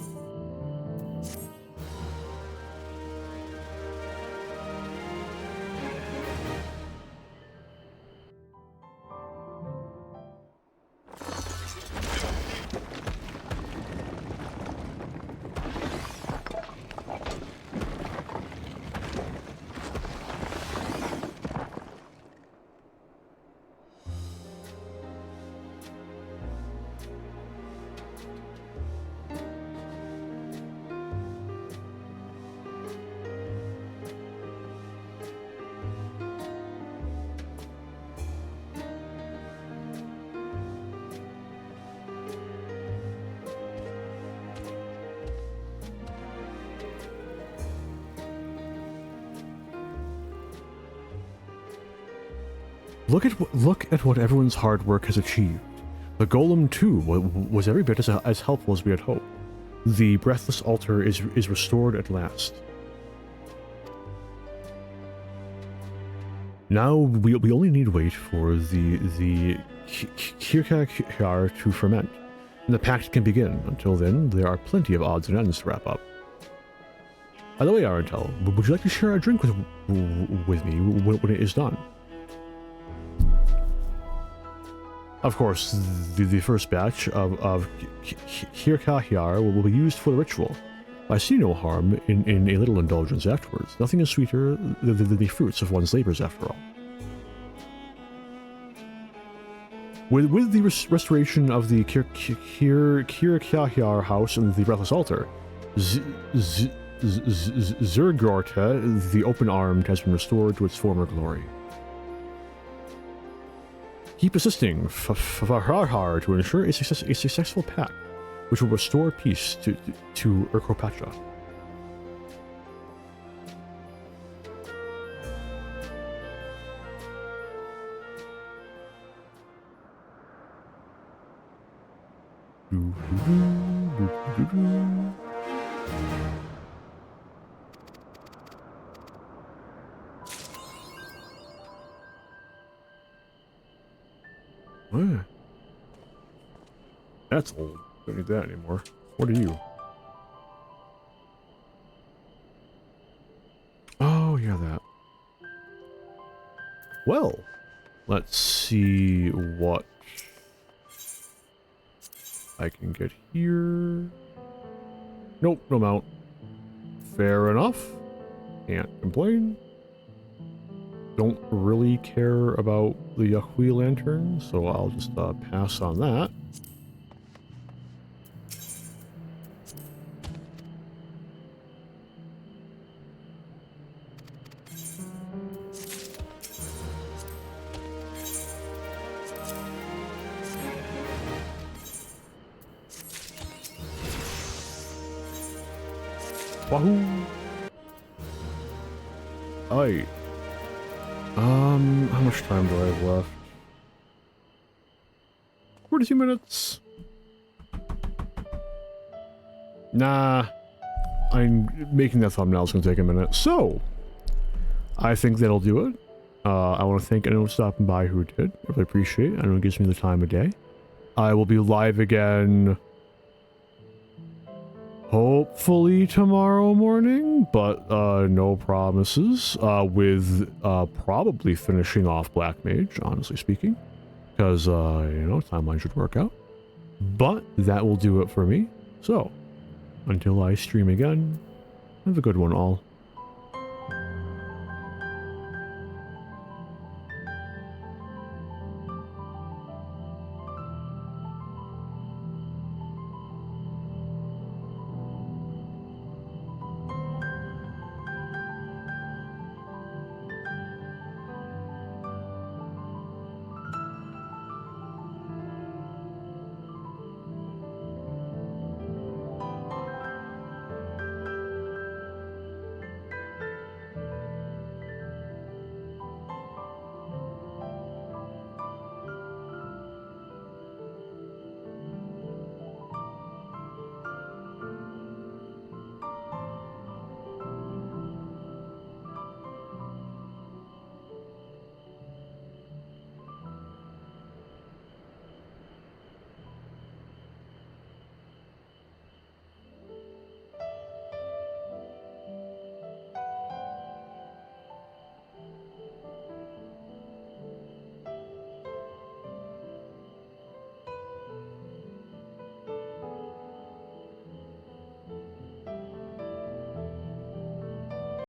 Look at what everyone's hard work has achieved. The golem, too, was every bit as helpful as we had hoped. The breathless altar is restored at last. Now we only need to wait for the Kirkar to ferment, and the pact can begin. Until then, there are plenty of odds and ends to wrap up. By the way, Arndel, would you like to share a drink with me when it is done? Of course, the first batch of Kirkahyar will be used for the ritual. I see no harm in a little indulgence afterwards. Nothing is sweeter than the fruits of one's labors, after all. With the restoration of the Kirkahyar house and the Breathless Altar, Zergorta, the Open-Armed, has been restored to its former glory. Keep assisting Faharhar to ensure a successful pact, which will restore peace to Urkopacha. That's old. Don't need that anymore. What are you? Oh, yeah, that. Well, let's see what I can get here. Nope, no mount. Fair enough. Can't complain. Don't really care about the Yahui lantern, so I'll just pass on that. Wahoo! Aye. How much time do I have left? 42 minutes? Nah. I'm making that thumbnail is gonna take a minute. So, I think that'll do it. I want to thank anyone stopping by who did. I really appreciate it. I know it gives me the time of day. I will be live again hopefully tomorrow morning, but no promises, with probably finishing off Black Mage, honestly speaking, because, you know, timeline should work out. But that will do it for me. So, until I stream again, have a good one all.